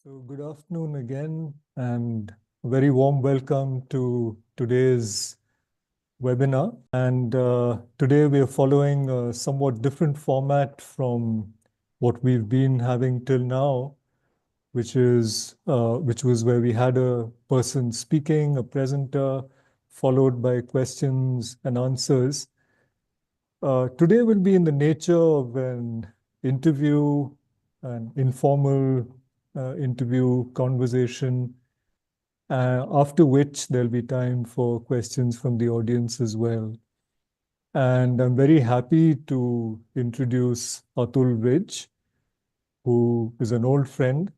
So, good afternoon again, and a very warm welcome to today's webinar. And today we are following a somewhat different format from what we've been having till now, which was where we had a person speaking, a presenter, followed by questions and answers. Today will be in the nature of an interview, an informal interview conversation, after which there'll be time for questions from the audience as well. And I'm very happy to introduce Atul Vij, who is an old friend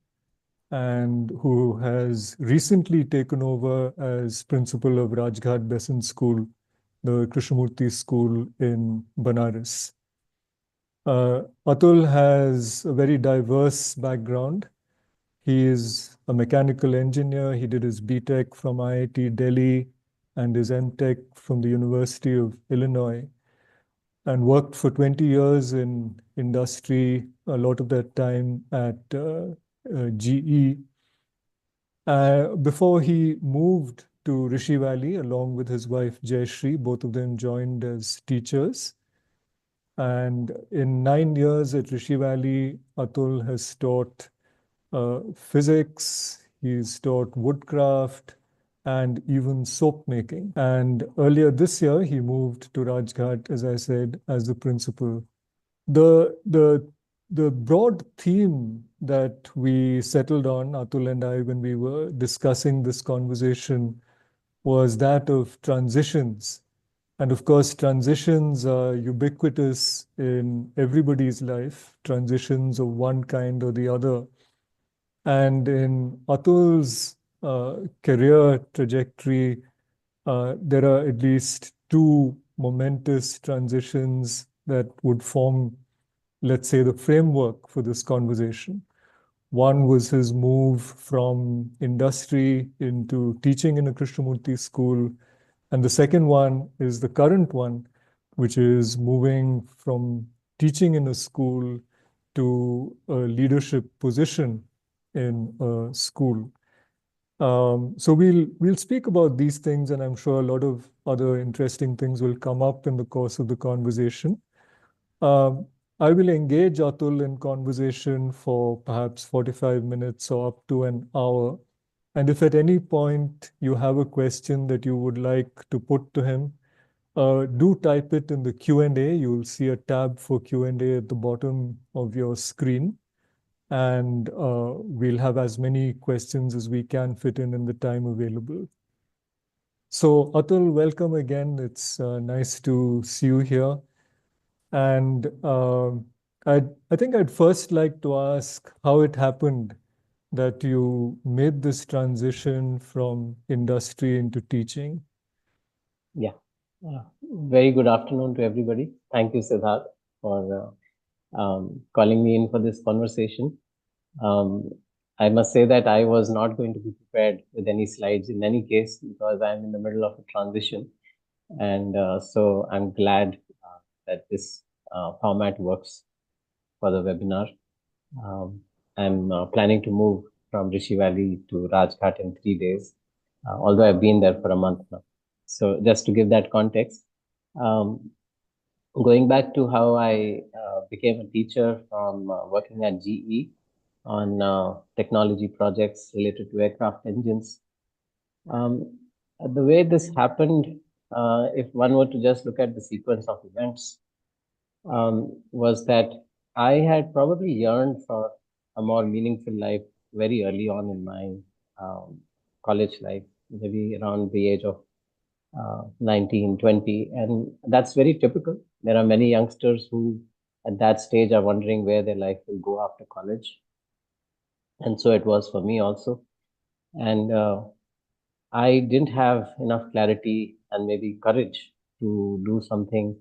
and who has recently taken over as principal of Rajghat Besant School, the Krishnamurti School in Banaras. Atul has a very diverse background. He is a mechanical engineer. He did his BTech from IIT Delhi and his MTech from the University of Illinois, and worked for 20 years in industry, a lot of that time at GE. Before he moved to Rishi Valley along with his wife Jayashree, both of them joined as teachers. And in 9 years at Rishi Valley, Atul has taught physics, he's taught woodcraft, and even soap making. And earlier this year, he moved to Rajghat, as I said, as the principal. The, the, the broad theme that we settled on, Atul and I, when we were discussing this conversation, was that of transitions. And of course, transitions are ubiquitous in everybody's life, transitions of one kind or the other. And in Atul's career trajectory, there are at least two momentous transitions that would form, let's say, the framework for this conversation. One was his move from industry into teaching in a Krishnamurti school. And the second one is the current one, which is moving from teaching in a school to a leadership position in a school. So we'll speak about these things, and I'm sure a lot of other interesting things will come up in the course of the conversation. Um, I will engage Atul in conversation for perhaps 45 minutes or up to an hour. And if at any point you have a question that you would like to put to him, do type it in the Q&A. You'll see a tab for Q&A at the bottom of your screen. And we'll have as many questions as we can fit in the time available. So Atul, welcome again. It's nice to see you here. And I think I'd first like to ask how it happened that you made this transition from industry into teaching. Yeah. Very good afternoon to everybody. Thank you, Siddharth, for calling me in for this conversation. Um, I must say that I was not going to be prepared with any slides in any case because I'm in the middle of a transition. And so I'm glad that this format works for the webinar. I'm planning to move from Rishi Valley to Rajghat in 3 days, although I've been there for a month now. So just to give that context, um, going back to how I became a teacher from working at GE on technology projects related to aircraft engines. The way this happened, if one were to just look at the sequence of events, was that I had probably yearned for a more meaningful life very early on in my college life, maybe around the age of 19, 20. And that's very typical. There are many youngsters who at that stage are wondering where their life will go after college. And so it was for me also. And I didn't have enough clarity and maybe courage to do something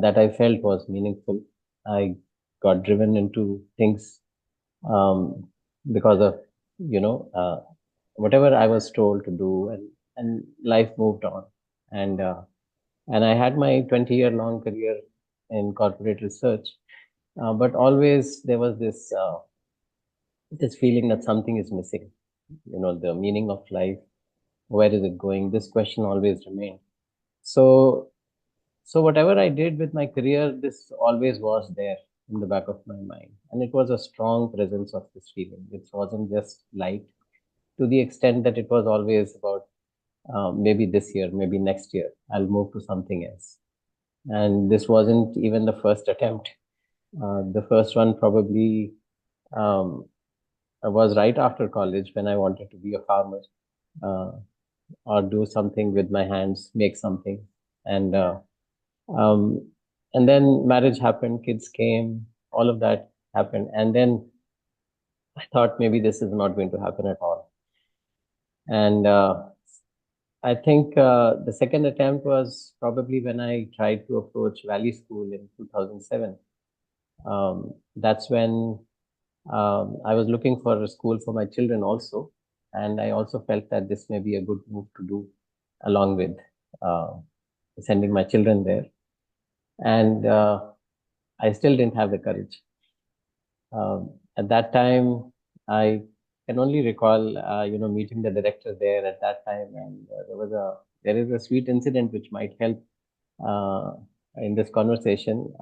that I felt was meaningful. I got driven into things um, because of, you know, whatever I was told to do, and life moved on. And and I had my 20-year long career in corporate research, but always there was this this feeling that something is missing. The meaning of life, where is it going? This question always remained. So, so whatever I did with my career, this always was there in the back of my mind, and it was a strong presence of this feeling. It wasn't just light, to the extent that it was always about maybe this year, maybe next year, I'll move to something else. And this wasn't even the first attempt. The first one probably um, was right after college when I wanted to be a farmer, uh, or do something with my hands, make something. And um, and then marriage happened, kids came, all of that happened. And then I thought maybe this is not going to happen at all. And I think the second attempt was probably when I tried to approach Valley School in 2007. That's when I was looking for a school for my children also. And I also felt that this may be a good move to do along with uh, sending my children there. And I still didn't have the courage. At that time, I can only recall, meeting the director there at that time, and there is a sweet incident which might help uh, in this conversation.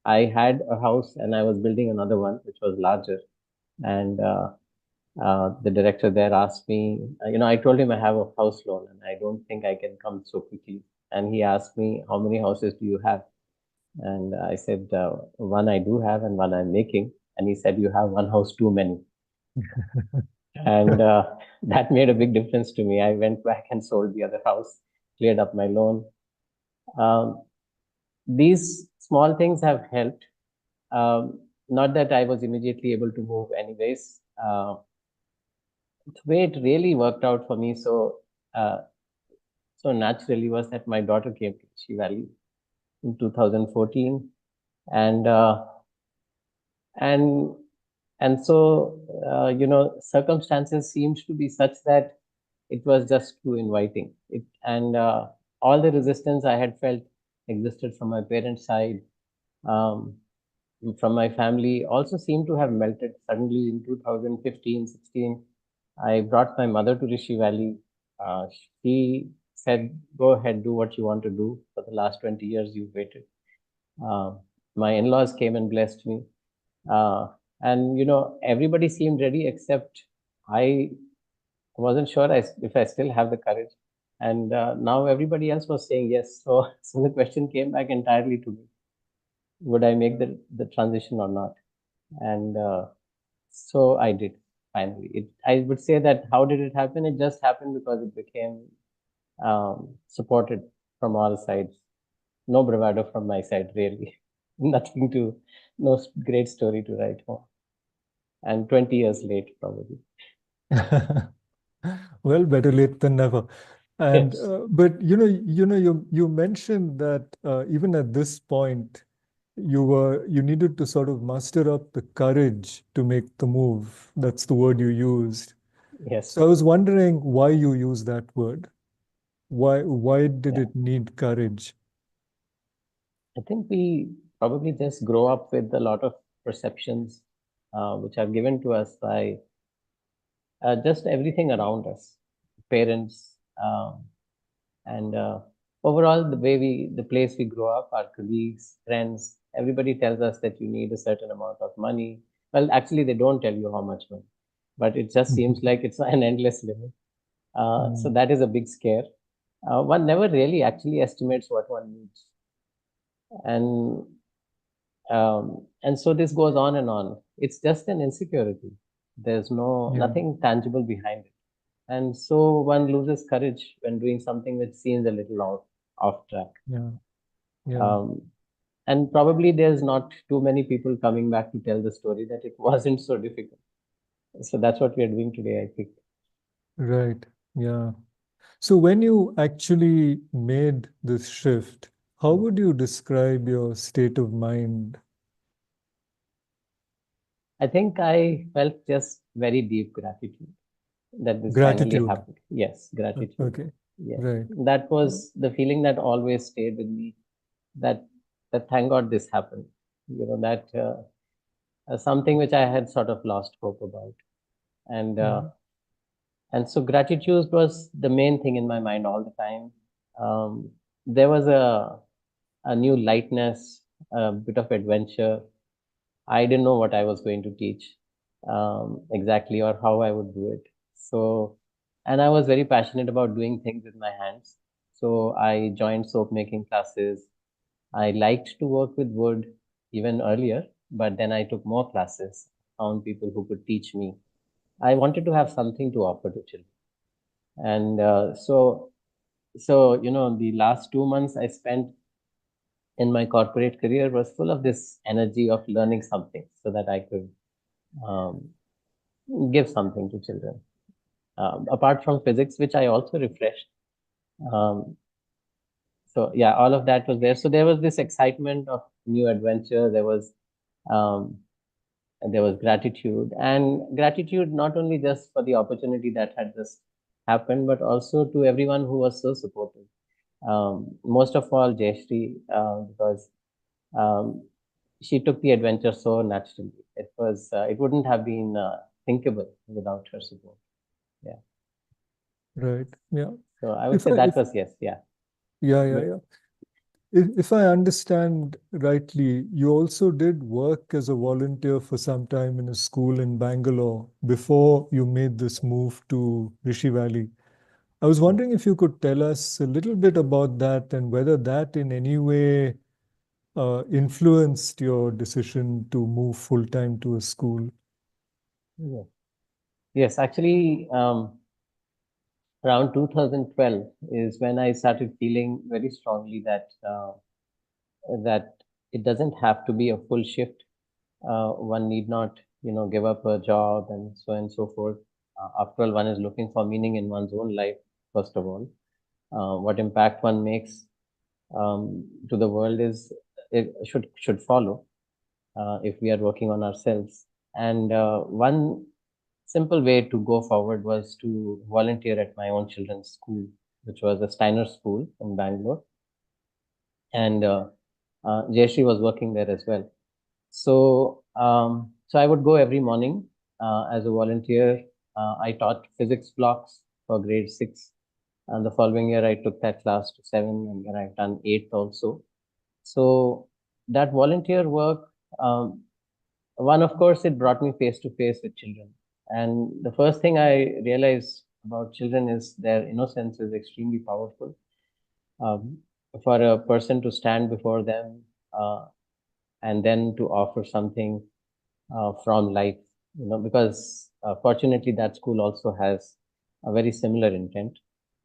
I had a house and I was building another one which was larger, and the director there asked me, I told him I have a house loan and I don't think I can come so quickly. And he asked me, how many houses do you have? And I said, one I do have and one I'm making. And he said, you have one house too many. And that made a big difference to me. I went back and sold the other house, cleared up my loan. Um, these small things have helped. Not that I was immediately able to move, anyways. The way it really worked out for me uh, so naturally was that my daughter came to Rishi Valley in 2014, and and and so circumstances seemed to be such that it was just too inviting. It and all the resistance I had felt existed from my parents' side, um, from my family, also seemed to have melted suddenly in 2015-16. I brought my mother to Rishi Valley. She said, "Go ahead, do what you want to do. For the last 20 years, you've waited." Uh, my in-laws came and blessed me, uh, and everybody seemed ready except I wasn't sure if I still have the courage. And now everybody else was saying yes. So, so the question came back entirely to me: would I make the transition or not? And so I did finally. I would say that how did it happen? It just happened because it became supported from all sides. No bravado from my side, really. Nothing to, no great story to write home. And 20 years late, probably. Well, better late than never. And Yes. but you mentioned that even at this point, you needed to sort of muster up the courage to make the move. That's the word you used. So Yes. I was wondering why you use that word. Why did Yeah. it need courage? I think we probably just grow up with a lot of perceptions which are given to us by just everything around us, parents, and overall the place we grow up, our colleagues, friends, everybody tells us that you need a certain amount of money. Well, actually, they don't tell you how much money, but it just seems like it's an endless limit. So Mm, that is a big scare. One never really actually estimates what one needs, and and so this goes on and on. It's just an insecurity. There's yeah, nothing tangible behind it, and so one loses courage when doing something which seems a little off track. yeah, yeah. Um, and probably there's not too many people coming back to tell the story that it wasn't so difficult. So that's what we are doing today, I think. Right. Yeah. So when you actually made this shift, how would you describe your state of mind? I think I felt just very deep gratitude that this finally Gratitude. happened. Yes, gratitude. Okay. Yes, Right. that was the feeling that always stayed with me. That that thank God this happened. You know that something which I had sort of lost hope about. And uh, Mm. and so gratitude was the main thing in my mind all the time. There was a new lightness, a bit of adventure. I didn't know what I was going to teach exactly or how I would do it. So, and I was very passionate about doing things with my hands. So I joined soap making classes. I liked to work with wood even earlier, but then I took more classes, found people who could teach me. I wanted to have something to offer to children. And the last 2 months I spent in my corporate career was full of this energy of learning something so that I could um, give something to children. Apart from physics, which I also refreshed. Um, so yeah, all of that was there. So there was this excitement of new adventure. Um, there was gratitude, and gratitude not only just for the opportunity that had just happened, but also to everyone who was so supportive. Most of all, Jayashree, because um, she took the adventure so naturally. It wouldn't have been thinkable without her support. Yeah. Right. Yeah. So I would If say I, that if, was yes. Yeah. yeah, yeah, But yeah. If I understand rightly, you also did work as a volunteer for some time in a school in Bangalore before you made this move to Rishi Valley. I was wondering if you could tell us a little bit about that and whether that in any way influenced your decision to move full time to a school. yeah. Yes, actually, around 2012 is when I started feeling very strongly that it doesn't have to be a full shift. One need not, give up a job and so forth. After all, one is looking for meaning in one's own life, first of all. What impact one makes to the world is it should follow if we are working on ourselves. And one simple way to go forward was to volunteer at my own children's school, which was a Steiner school in Bangalore, and Jayashree was working there as well. So I would go every morning as a volunteer. I taught physics blocks for grade six, and the following year I took that class to seven, and then I've done eighth also. So that volunteer work, one, of course, it brought me face to face with children. And the first thing I realized about children is their innocence is extremely powerful. Um, for a person to stand before them and then to offer something from life, because fortunately that school also has a very similar intent.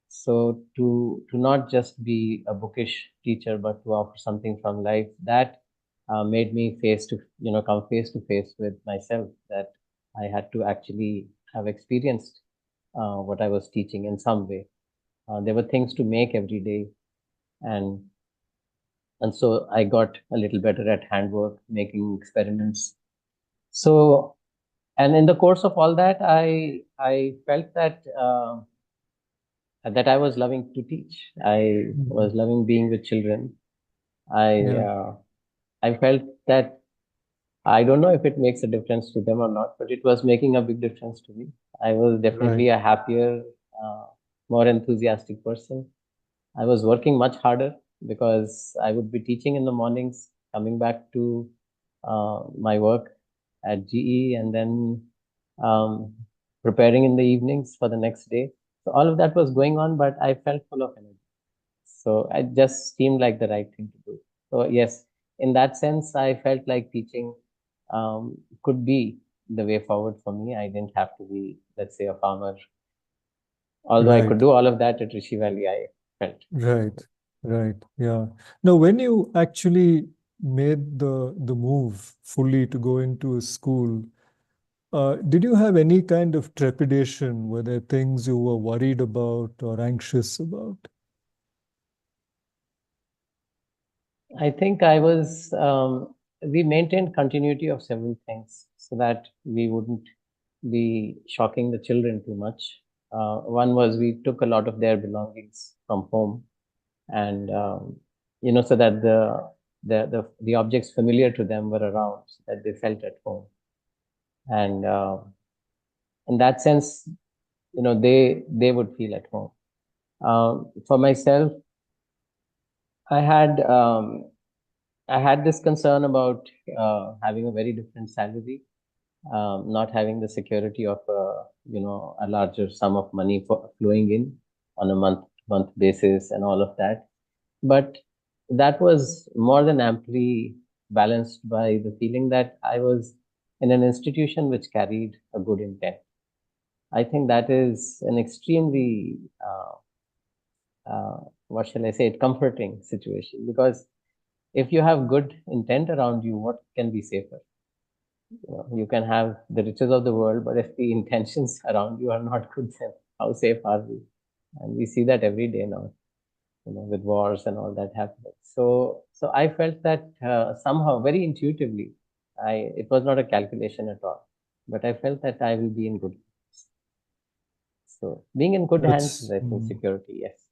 So to not just be a bookish teacher, but to offer something from life, that made me come face to face with myself, that I had to actually have experienced what I was teaching in some way. There were things to make every day, and and so I got a little better at handwork, making experiments. So, and in the course of all that, I felt that I was loving to teach. I Mhm. was loving being with children. I Yeah, uh, I felt that I don't know if it makes a difference to them or not, but it was making a big difference to me. I was right. definitely a happier, uh, more enthusiastic person. I was working much harder because I would be teaching in the mornings, coming back to my work at GE, and then um, preparing in the evenings for the next day. So all of that was going on, but I felt full of energy. So it just seemed like the right thing to do. So yes, in that sense, I felt like teaching could be the way forward for me. I didn't have to be, let's say, a farmer. Although I could Right. do all of that at Rishi Valley, I felt. Right, right. Yeah. Now, when you actually made the move fully to go into a school, did you have any kind of trepidation? Were there things you were worried about or anxious about? I think we maintained continuity of several things so that we wouldn't be shocking the children too much. One was we took a lot of their belongings from home, and so that the objects familiar to them were around, so that they felt at home. And in that sense, they would feel at home. For myself, I had um, I had this concern about having a very different salary, not having the security of a larger sum of money for flowing in on a month basis and all of that. But that was more than amply balanced by the feeling that I was in an institution which carried a good intent. I think that is an extremely what shall I say it, comforting situation, because if you have good intent around you, what can be safer? You can have the riches of the world, but if the intentions around you are not good, then how safe are we? And we see that every day now, with wars and all that happening. So I felt that somehow, very intuitively, it was not a calculation at all, but I felt that I will be in good hands. So being in good hands is, That's I think, security. Yes.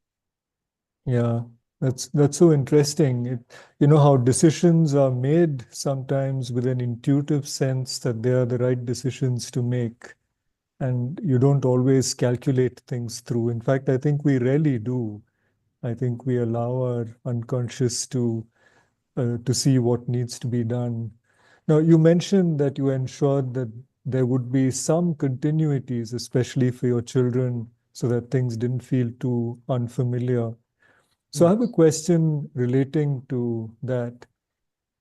yeah, that's so interesting. You know how decisions are made sometimes with an intuitive sense that they are the right decisions to make, and you don't always calculate things through. In fact, I think we rarely do. I think we allow our unconscious to see what needs to be done. Now, you mentioned that you ensured that there would be some continuities, especially for your children, so that things didn't feel too unfamiliar. So I have a Yes. question relating to that.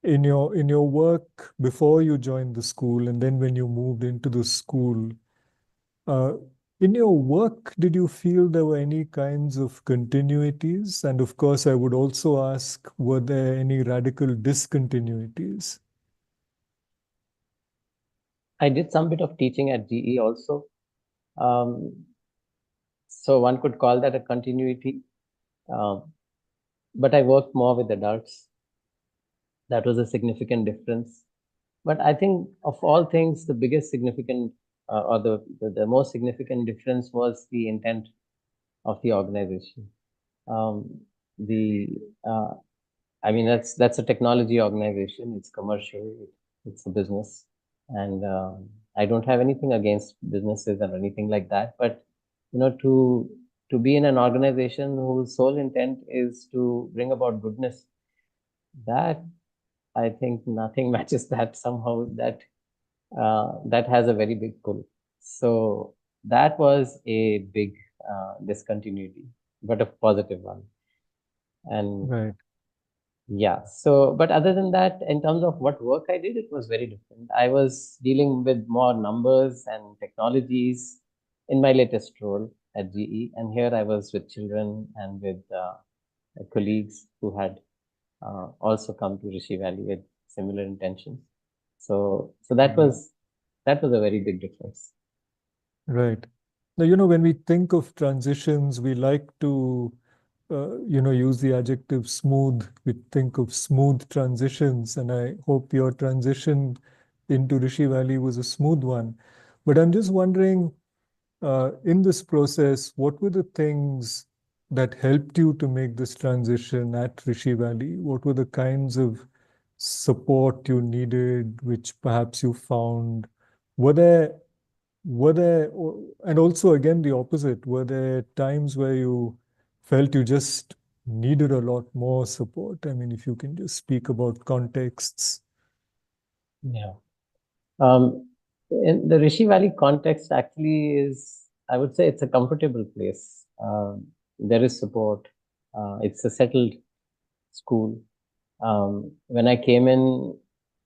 In your work before you joined the school and then when you moved into the school, uh, in your work, did you feel there were any kinds of continuities? And of course, I would also ask, were there any radical discontinuities? I did some bit of teaching at GE also. Um, so one could call that a continuity. Um, but I worked more with adults. That was a significant difference. But I think of all things, the biggest significant or the most significant difference was the intent of the organization. Um, the I mean, that's a technology organization. It's commercial. It's a business, and I don't have anything against businesses or anything like that. But to be in an organization whose sole intent is to bring about goodness, that I think nothing matches that. Somehow that has a very big pull. So that was a big discontinuity, but a positive one. And Right. yeah, so, but other than that, in terms of what work I did, it was very different. I was dealing with more numbers and technologies in my latest role at GE. And here I was with children and with colleagues who had also come to Rishi Valley with similar intentions. So that Mm. was a very big difference. Right. Now, when we think of transitions, we like to, use the adjective smooth. We think of smooth transitions, and I hope your transition into Rishi Valley was a smooth one. But I'm just wondering, in this process, what were the things that helped you to make this transition at Rishi Valley? What were the kinds of support you needed, which perhaps you found? Were there and also again the opposite, were there times where you felt you just needed a lot more support? I mean, if you can just speak about contexts. Yeah. Um, in the Rishi Valley context, actually, I would say it's a comfortable place. There is support. It's a settled school. When I came in,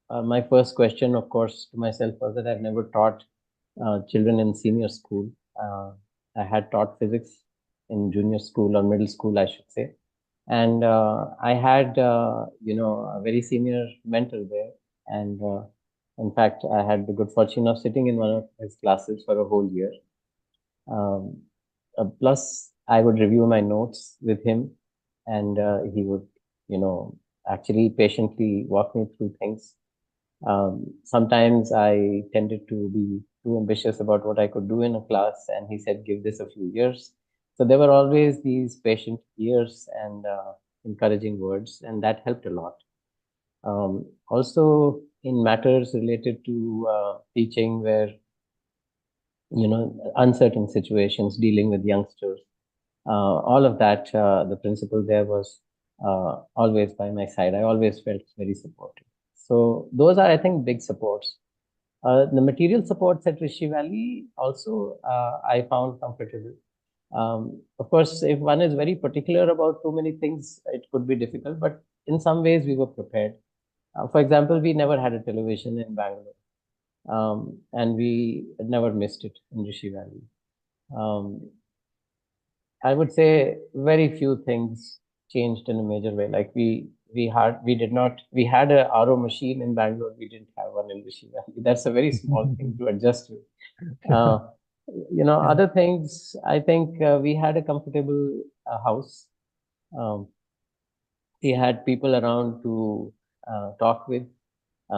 my first question, of course, to myself was that I've never taught children in senior school. Uh, I had taught physics in junior school or middle school, I should say. And I had, a very senior mentor there. And in fact, I had the good fortune of sitting in one of his classes for a whole year. Um, Plus, I would review my notes with him, and he would, you know, actually patiently walk me through things. Sometimes I tended to be too ambitious about what I could do in a class, and he said, "Give this a few years." So there were always these patient years and encouraging words, and that helped a lot. Also, in matters related to teaching where, uncertain situations, dealing with youngsters, all of that, the principal there was always by my side. I always felt very supported. So those are, I think, big supports. The material supports at Rishi Valley also I found comfortable. Of course, if one is very particular about too many things, it could be difficult, but in some ways we were prepared. For example, we never had a television in Bangalore, and we never missed it in Rishi Valley. Um, I would say very few things changed in a major way. Like we did not we had a RO machine in Bangalore. We didn't have one in Rishi Valley. That's a very small thing to adjust to. Uh, Other things. I think we had a comfortable house. Um, we had people around to talk with,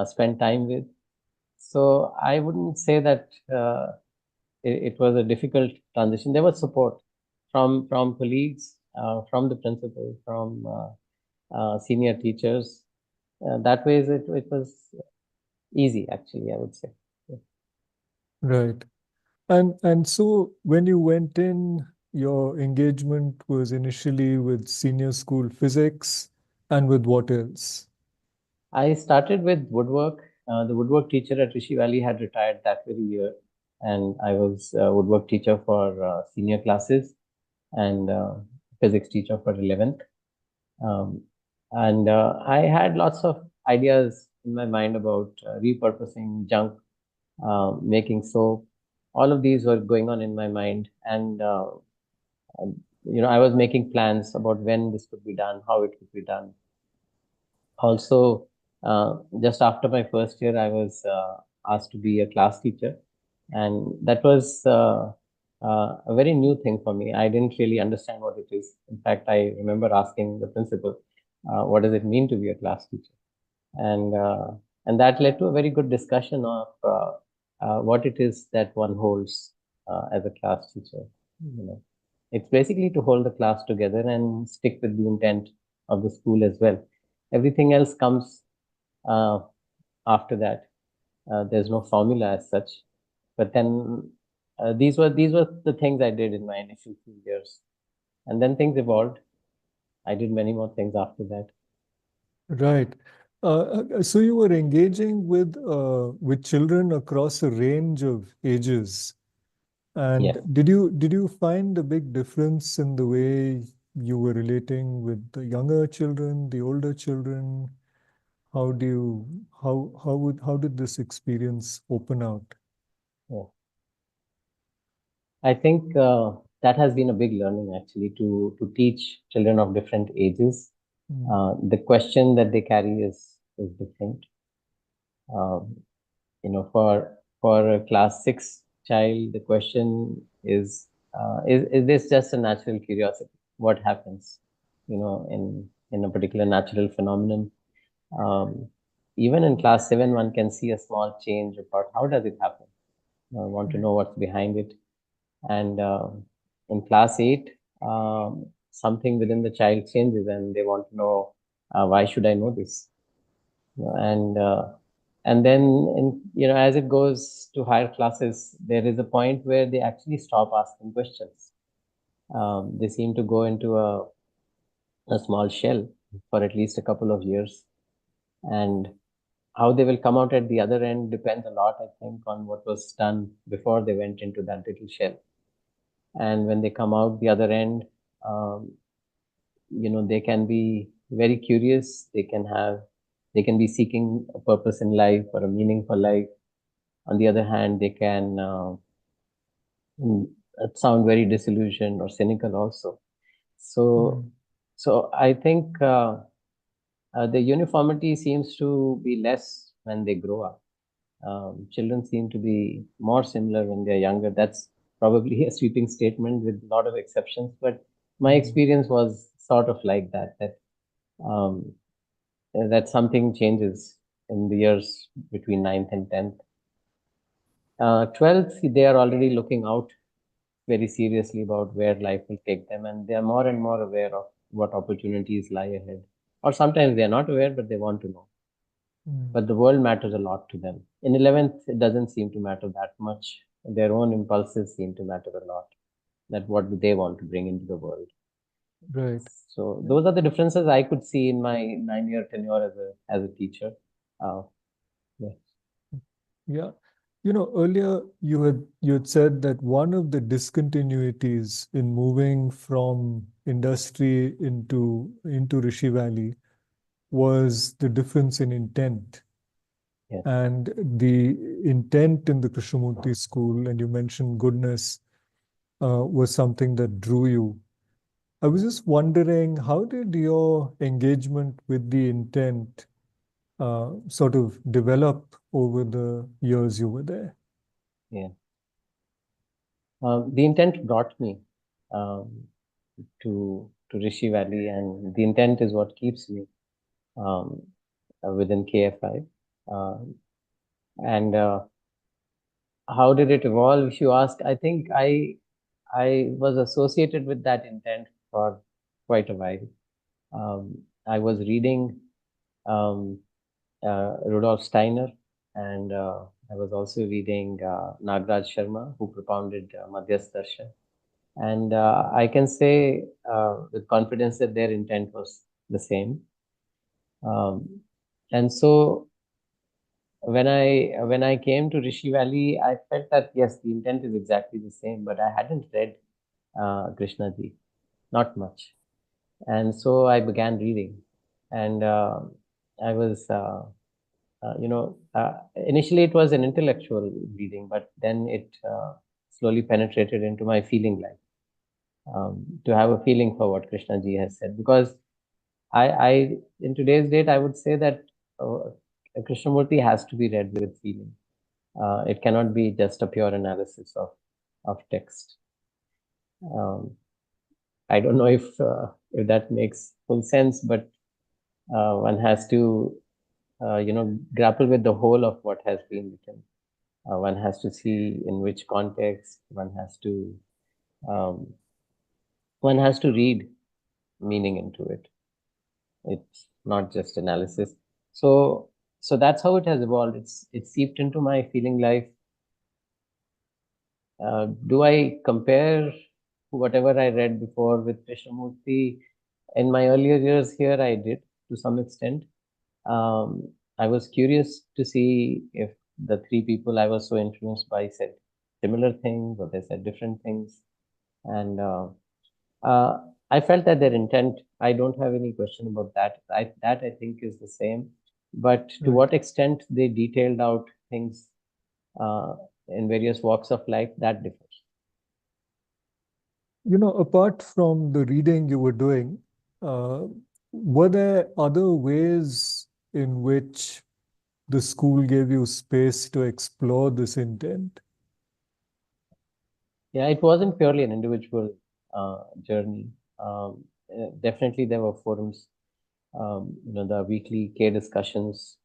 spend time with. So I wouldn't say that it was a difficult transition. There was support from colleagues, from the principal, from senior teachers. That way, it was easy, actually, I would say. Right. And so when you went in, your engagement was initially with senior school physics and with what else? I started with woodwork. The woodwork teacher at Rishi Valley had retired that very year, and I was a woodwork teacher for senior classes and physics teacher for 11th. Um, and I had lots of ideas in my mind about repurposing junk, making soap. All of these were going on in my mind, and I was making plans about when this could be done, how it could be done. Also, just after my first year, I was asked to be a class teacher, and that was a very new thing for me. I didn't really understand what it is. In fact, I remember asking the principal, "What does it mean to be a class teacher?" and uh, and that led to a very good discussion of what it is that one holds as a class teacher. It's basically to hold the class together and stick with the intent of the school as well. Everything else comes uh, after that. There's no formula as such, but then these were the things I did in my initial few years, and then things evolved. I did many more things after that. Right. So you were engaging with children across a range of ages. And Yes. did you find a big difference in the way you were relating with the younger children, the older children? How do you how did this experience open out? Yeah. I think that has been a big learning actually to teach children of different ages. Mm, The question that they carry is different. Um, for a class six child, the question is this just a natural curiosity? What happens, in a particular natural phenomenon? Um, Even in class seven, one can see a small change about how does it happen. I want to right. know what's behind it. And in class 8, something within the child changes and they want to know, why should I know this? And then, as it goes to higher classes, there is a point where they actually stop asking questions. They seem to go into a small shell for at least a couple of years, and how they will come out at the other end depends a lot, I think, on what was done before they went into that little shell. And when they come out the other end, um, they can be very curious. They can be seeking a purpose in life or a meaning for life. On the other hand, they can mm, sound very disillusioned or cynical also. So, Mm, I think the uniformity seems to be less when they grow up. Children seem to be more similar when they're younger. That's probably a sweeping statement with a lot of exceptions, but my mm. experience was sort of like that. Um, that something changes in the years between ninth and 10th. 12th, they are already looking out very seriously about where life will take them, and they are more and more aware of what opportunities lie ahead. Or sometimes they are not aware, but they want to know. but the world matters a lot to them. In 11th, it doesn't seem to matter that much. Their own impulses seem to matter a lot. That what do they want to bring into the world? Right. So those are the differences I could see in my 9-year tenure as a teacher. Uh, yeah. Yeah. Earlier you had said that one of the discontinuities in moving from industry into Rishi Valley was the difference in intent. Yes. And the intent in the Krishnamurti school, and you mentioned goodness, was something that drew you. I was just wondering, how did your engagement with the intent sort of develop over the years you were there? Yeah. The intent brought me um, to Rishi Valley, and the intent is what keeps me um, within KFI. And how did it evolve? If you ask, I think I was associated with that intent for quite a while. I was reading um, Rudolf Steiner, and I was also reading Nagraj Sharma, who propounded Madhyas Darshan. And I can say with confidence that their intent was the same. Um, and so when I came to Rishi Valley, I felt that yes, the intent is exactly the same, but I hadn't read Krishna Ji, not much, and so I began reading, and I was. Initially it was an intellectual reading, but then it slowly penetrated into my feeling life. To have a feeling for what Krishna ji has said. Because I in today's date, I would say that Krishnamurti has to be read with feeling. It cannot be just a pure analysis of text. Um, I don't know if that makes full sense, but one has to grapple with the whole of what has been written. One has to see in which context. Um, one has to read meaning into it. It's not just analysis. So that's how it has evolved. It's seeped into my feeling life. Do I compare whatever I read before with Krishnamurti? In my earlier years here, I did to some extent. I was curious to see if the three people I was so influenced by said similar things or they said different things. And uh, I felt that their intent, I don't have any question about that. That I think is the same. But to Right. what extent they detailed out things uh, in various walks of life, that differs. Apart from the reading you were doing, uh, were there other ways in which the school gave you space to explore this intent? Yeah, it wasn't purely an individual journey. Definitely, there were forums, the weekly K discussions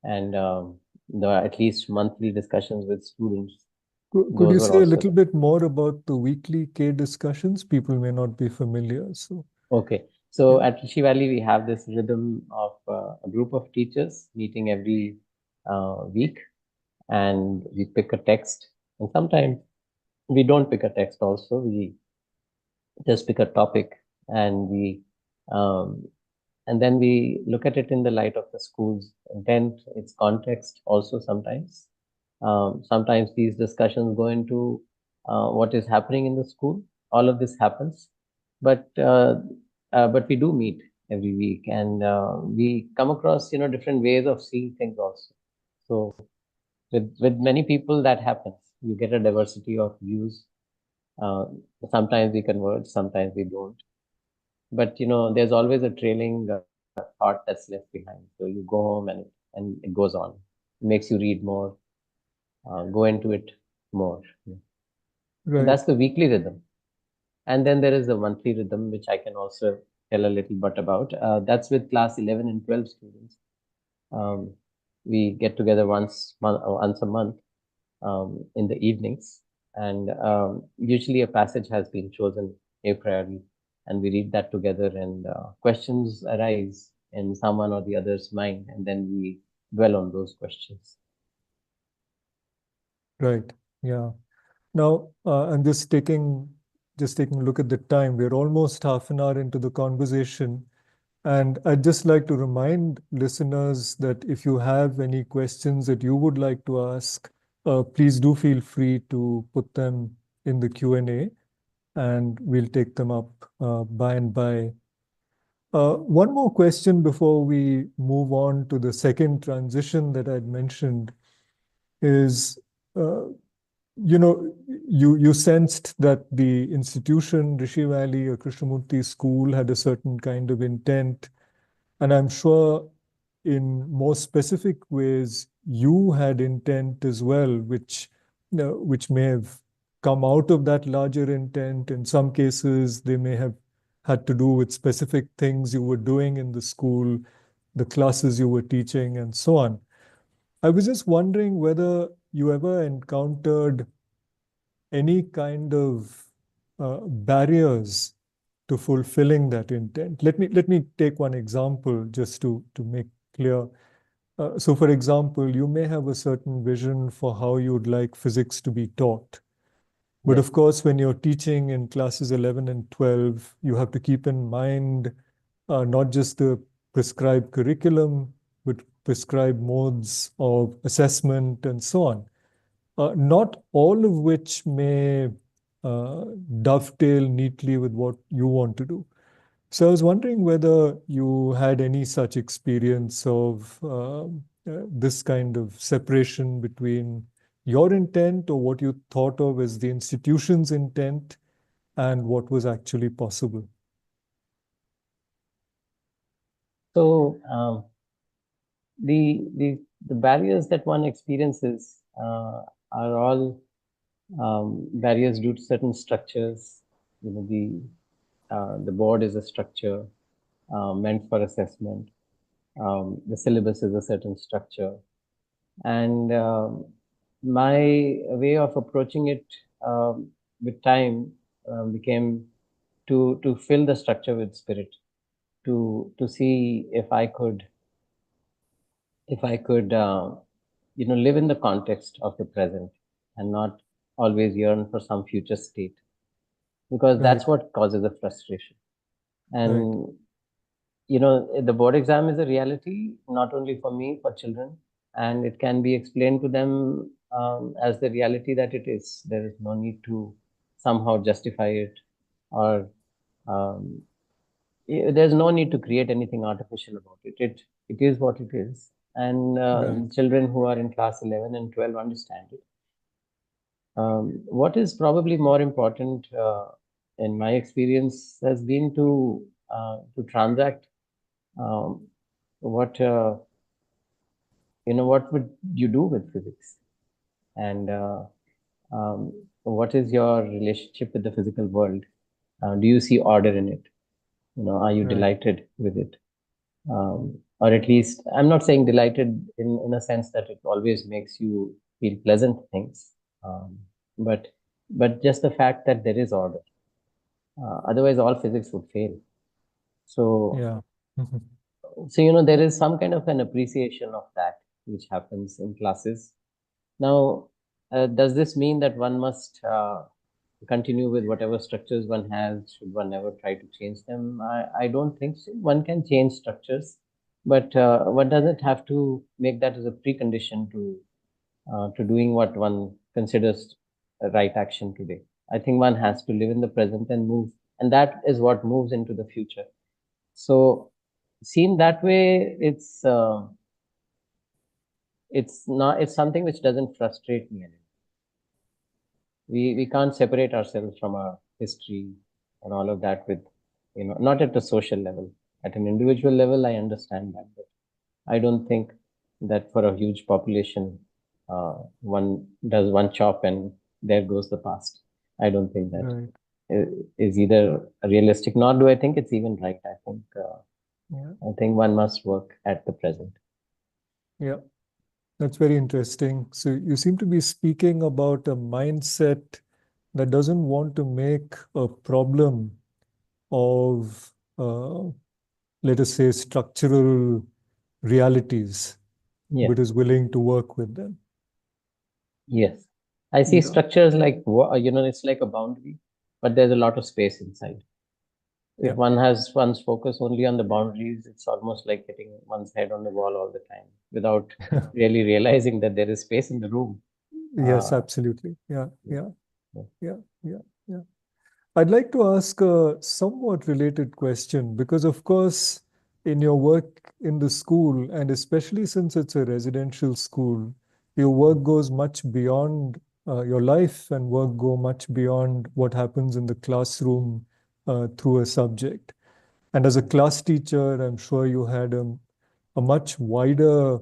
and the at least monthly discussions with students. Could you Those were say a also little there. bit more about the weekly K discussions? People may not be familiar. So, Okay. So yeah. at Rishi Valley, we have this rhythm of a group of teachers meeting every week, and we pick a text. And sometimes we don't pick a text also. We just pick a topic, and um, then we look at it in the light of the school's intent, its context also sometimes. Sometimes these discussions go into what is happening in the school. All of this happens, but we do meet every week, and we come across different ways of seeing things also. So with many people that happens. You get a diversity of views. Uh, Sometimes we converge, sometimes we don't. But there's always a trailing thought that's left behind. So you go home and it goes on. It makes you read more, go into it more. Yeah. So Right. that's the weekly rhythm. And then there is the monthly rhythm, which I can also tell a little bit about. That's with class 11 and 12 students. Um, we get together once a month in the evenings, and usually a passage has been chosen a priori, and we read that together, and questions arise in someone or the other's mind, and then we dwell on those questions. Right. Yeah. Now, I'm just taking a look at the time. We're almost half an hour into the conversation, and I'd just like to remind listeners that if you have any questions that you would like to ask, please do feel free to put them in the Q&A, and we'll take them up by and by. One more question before we move on to the second transition that I'd mentioned is, uh, you sensed that the institution, Rishi Valley or Krishnamurti School, had a certain kind of intent. And I'm sure in more specific ways, you had intent as well, which may have come out of that larger intent. In some cases, they may have had to do with specific things you were doing in the school, the classes you were teaching, and so on. I was just wondering whether you ever encountered any kind of barriers to fulfilling that intent. Let me take one example just to make clear. So, for example, you may have a certain vision for how you'd like physics to be taught. But Yeah. of course, when you're teaching in classes 11 and 12, you have to keep in mind not just the prescribed curriculum, but prescribed modes of assessment and so on. Not all of which may dovetail neatly with what you want to do. So I was wondering whether you had any such experience of this kind of separation between your intent or what you thought of as the institution's intent and what was actually possible. So the barriers that one experiences are all barriers due to certain structures. The board is a structure meant for assessment. The syllabus is a certain structure, and my way of approaching it with time became to fill the structure with spirit, to see if I could live in the context of the present and not always yearn for some future state, because Right, that's what causes the frustration. right, And the board exam is a reality not only for me, for children, and it can be explained to them as the reality that it is. There is no need to somehow justify it, or um, there's no need to create anything artificial about it. It is what it is, and right, children who are in class 11 and 12 understand it. What is probably more important, in my experience, has been to transact um, what what would you do with physics, and what is your relationship with the physical world? Do you see order in it? Are you right, delighted with it? Or at least, I'm not saying delighted in a sense that it always makes you feel pleasant things, um, but just the fact that there is order. Otherwise, all physics would fail. So, yeah. there is some kind of an appreciation of that which happens in classes. Now, does this mean that one must continue with whatever structures one has? Should one never try to change them? I don't think so. One can change structures, but one doesn't have to make that as a precondition to doing what one considers a right action today. I think one has to live in the present and move, and that is what moves into the future. So, seen that way, it's something which doesn't frustrate me anymore. We can't separate ourselves from our history and all of that, with not at a social level. At an individual level, I understand that, but I don't think that for a huge population, one does one chop and there goes the past. I don't think that Right. is either realistic, nor do I think it's even right. Yeah. I think one must work at the present. Yeah. That's very interesting. So you seem to be speaking about a mindset that doesn't want to make a problem of, let us say, structural realities. Yeah. but is willing to work with them. Yes. I see Yeah. structures like, it's like a boundary, but there's a lot of space inside. If Yeah. one has one's focus only on the boundaries, it's almost like hitting one's head on the wall all the time without really realizing that there is space in the room. Yes, Uh, absolutely. Yeah, yeah, yeah, yeah, yeah, yeah, yeah. I'd like to ask a somewhat related question because, of course, in your work in the school, and especially since it's a residential school, your work goes much beyond your life and work go much beyond what happens in the classroom through a subject. And as a class teacher, I'm sure you had a much wider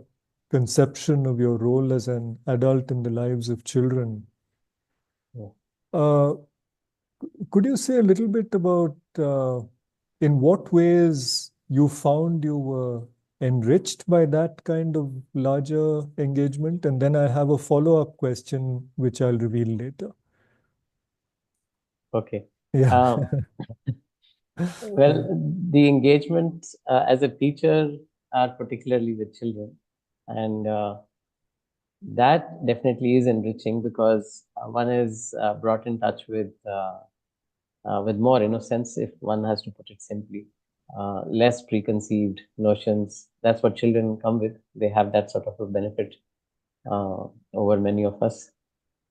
conception of your role as an adult in the lives of children. yeah. Uh, could you say a little bit about in what ways you found you were enriched by that kind of larger engagement? And then I have a follow-up question, which I'll reveal later. Okay. Yeah. Um, Yeah. well, the engagements as a teacher are particularly with children, and that definitely is enriching because one is brought in touch with more innocence, if one has to put it simply, less preconceived notions. That's what children come with. They have that sort of a benefit over many of us,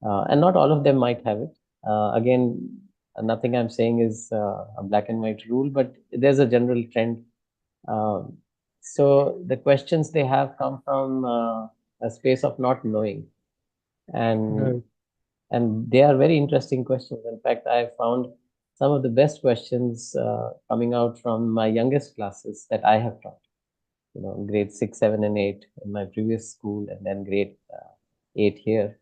and not all of them might have it. Again, nothing I'm saying is a black and white rule, but there's a general trend. Um, so the questions they have come from a space of not knowing, and Right. and they are very interesting questions. In fact, I found some of the best questions coming out from my youngest classes that I have taught. Grade 6, 7, and 8 in my previous school, and then grade 8 here.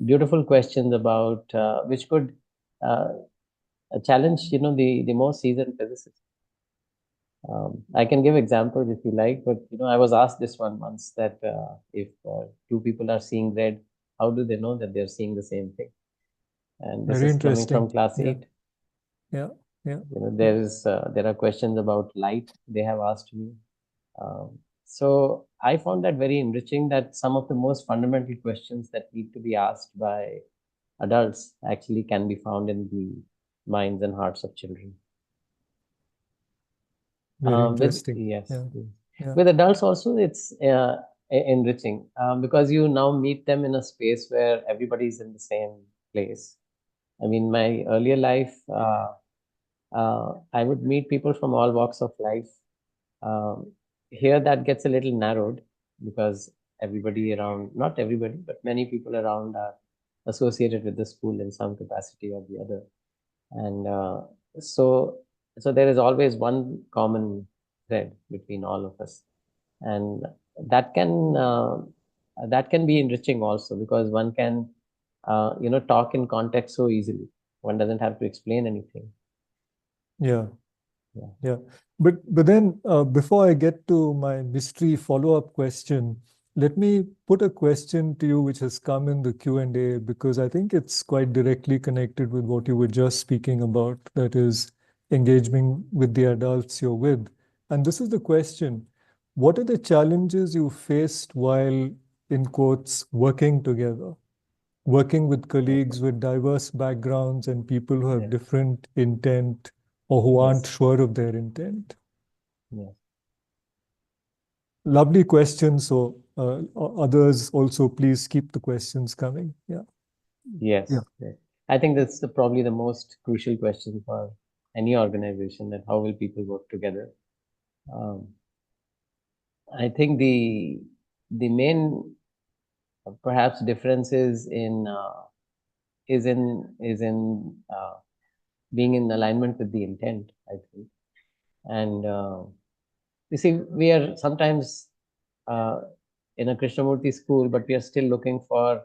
Beautiful questions about which could uh, challenge, the more seasoned physicists. I can give examples if you like, but I was asked this one once that if two people are seeing red, how do they know that they're seeing the same thing? And this Very is coming from interesting. class Yeah. 8. Yeah. Yeah. Yeah. There are questions about light they have asked me. So I found that very enriching that some of the most fundamental questions that need to be asked by adults actually can be found in the minds and hearts of children. Very With interesting. yes, Yeah. Yeah. with adults also it's enriching because you now meet them in a space where everybody's in the same place. I mean, my earlier life, I would meet people from all walks of life. Um, Here that gets a little narrowed because everybody around, not everybody, but many people around are associated with the school in some capacity or the other. And so, so there is always one common thread between all of us. And that can, uh, that can be enriching also because one can, talk in context so easily. One doesn't have to explain anything. Yeah. Yeah. Yeah. But then before I get to my mystery follow-up question, let me put a question to you which has come in the Q&A because I think it's quite directly connected with what you were just speaking about, that is engaging with the adults you're with. And this is the question: what are the challenges you faced while, in quotes, working together? Working with Okay. colleagues with diverse backgrounds and people who have Yes. different intent or who aren't Yes. sure of their intent. Yes. Lovely question. So, others also, please keep the questions coming. Yeah. Yeah. Yes. Yes. I think that's probably the most crucial question for any organization, that how will people work together? Um, I think the main perhaps difference is in being in alignment with the intent, I think. And you see, we are sometimes uh, in a Krishnamurti school, but we are still looking for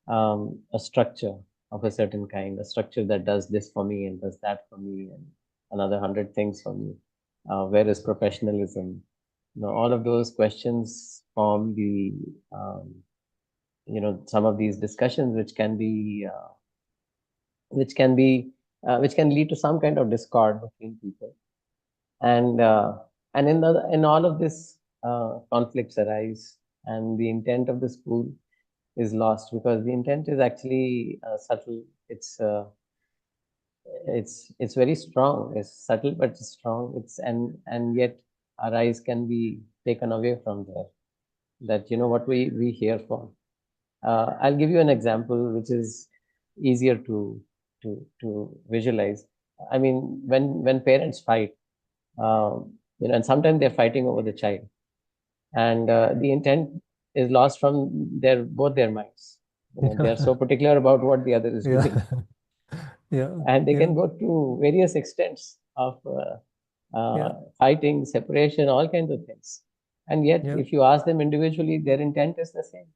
a structure of a certain kind, a structure that does this for me and does that for me and another 100 things for me. Where is professionalism? All of those questions form um, some of these discussions, which can lead to some kind of discord between people, and in all of this conflicts arise. and the intent of the school is lost, because the intent is actually subtle. It's very strong. It's subtle but it's strong. And yet our eyes can be taken away from there. That what we hear from. I'll give you an example which is easier to visualize. I mean, when parents fight, and sometimes they're fighting over the child, and the intent is lost from both their minds. They are so particular about what the other is Yeah. doing, Yeah. and they Yeah. can go to various extents of Yeah. fighting, separation, all kinds of things. And yet, Yeah. if you ask them individually, their intent is the same,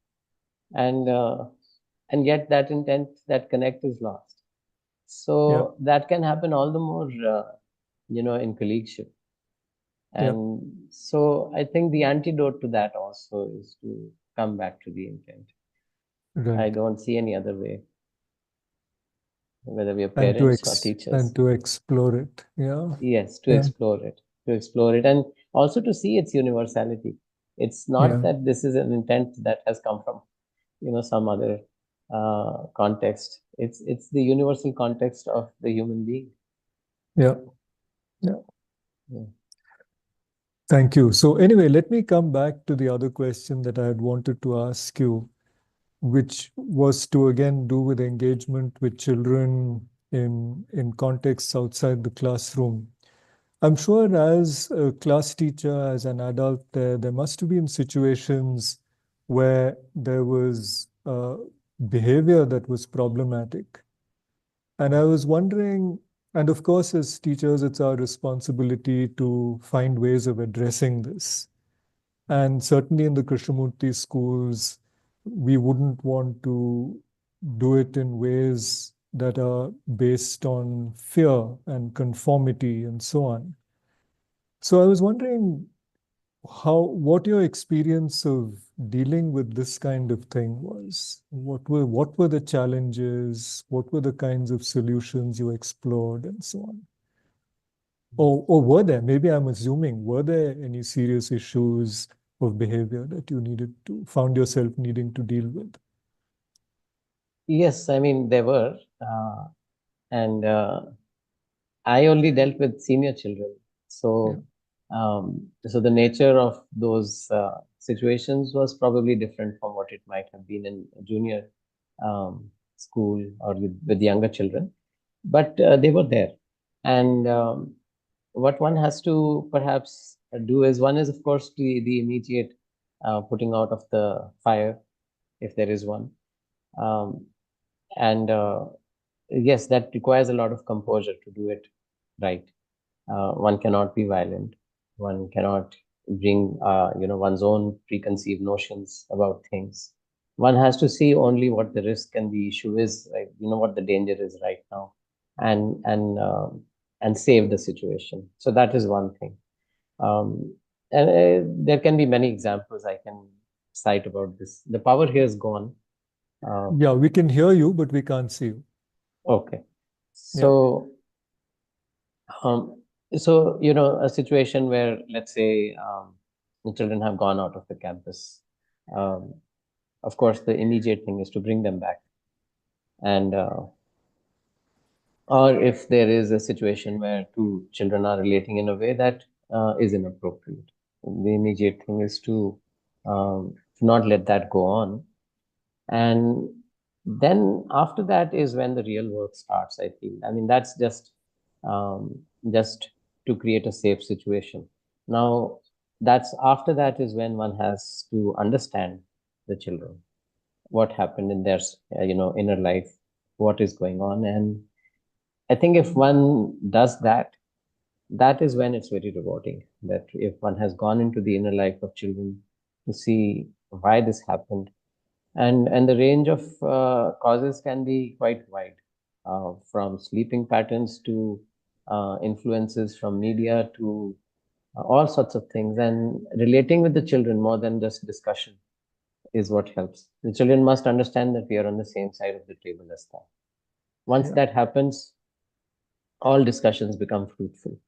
and yet that intent, that connect is lost. Yeah. So that can happen all the more, in colleagueship. Yeah. And so I think the antidote to that also is to come back to the intent. I Right. don't see any other way, whether we are And parents or teachers. to explore it. Yeah. Yes, Yeah. to explore it, and also to see its universality. It's not Yeah. that this is an intent that has come from, some other context. It's the universal context of the human being. Yeah. Yeah. Yeah. Thank you. So anyway, let me come back to the other question that I had wanted to ask you, which was to again do with engagement with children in contexts outside the classroom. I'm sure as a class teacher, as an adult there must have been situations where there was behavior that was problematic. And I was wondering, and of course, as teachers, it's our responsibility to find ways of addressing this. And certainly in the Krishnamurti schools, we wouldn't want to do it in ways that are based on fear and conformity and so on. So I was wondering what your experience of dealing with this kind of thing was. What were the challenges? What were the kinds of solutions you explored and so on? Or were there, maybe I'm assuming, were there any serious issues of behavior that you found yourself needing to deal with? Yes, I mean there were, and I only dealt with senior children. Yeah, So the nature of those situations was probably different from what it might have been in a junior school or with younger children. But they were there. And what one has to perhaps do is, one is, of course, the immediate putting out of the fire, if there is one. Um, and yes, that requires a lot of composure to do it right. One cannot be violent. One cannot bring, one's own preconceived notions about things. One has to see only what the risk and the issue is, like, what the danger is right now, and save the situation. So that is one thing. Um, and there can be many examples I can cite about this. The power here is gone. yeah, we can hear you, but we can't see you. Okay. Yeah, So, Um, a situation where, let's say, the children have gone out of the campus. Um, of course, the immediate thing is to bring them back. And, or if there is a situation where two children are relating in a way that is inappropriate, the immediate thing is to not let that go on. And then after that is when the real work starts, I feel. I mean, that's um, just to create a safe situation. Now, that's after that is when one has to understand the children, what happened in their inner life, what is going on. And I think if one does that, that is when it's very rewarding. That if one has gone into the inner life of children to see why this happened, and the range of causes can be quite wide, from sleeping patterns to influences from media to all sorts of things. And relating with the children more than just discussion is what helps. The children must understand that we are on the same side of the table as them. Once yeah, that happens, all discussions become fruitful.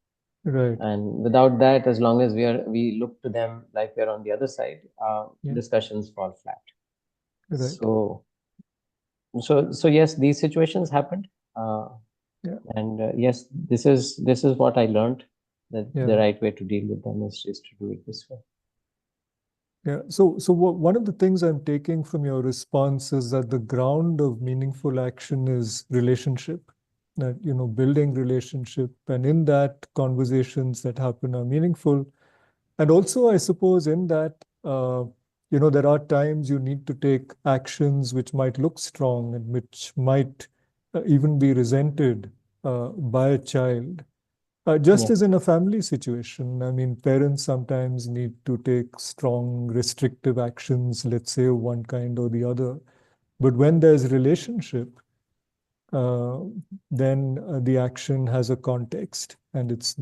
Right. And without that, as long as we look to them like we're on the other side, Yeah. discussions fall flat. Right. So yes, these situations happened, uh, Yeah. and yes, this is what I learned, that the Yeah. right way to deal with them is to do it this way. Yeah. So one of the things I'm taking from your response is that the ground of meaningful action is relationship. That, building relationship, and in that, conversations that happen are meaningful. And also, I suppose in that, there are times you need to take actions which might look strong and which might even be resented by a child. Just Yeah, as in a family situation, I mean, parents sometimes need to take strong restrictive actions, let's say one kind or the other. But when there's relationship, uh, then the action has a context, and it's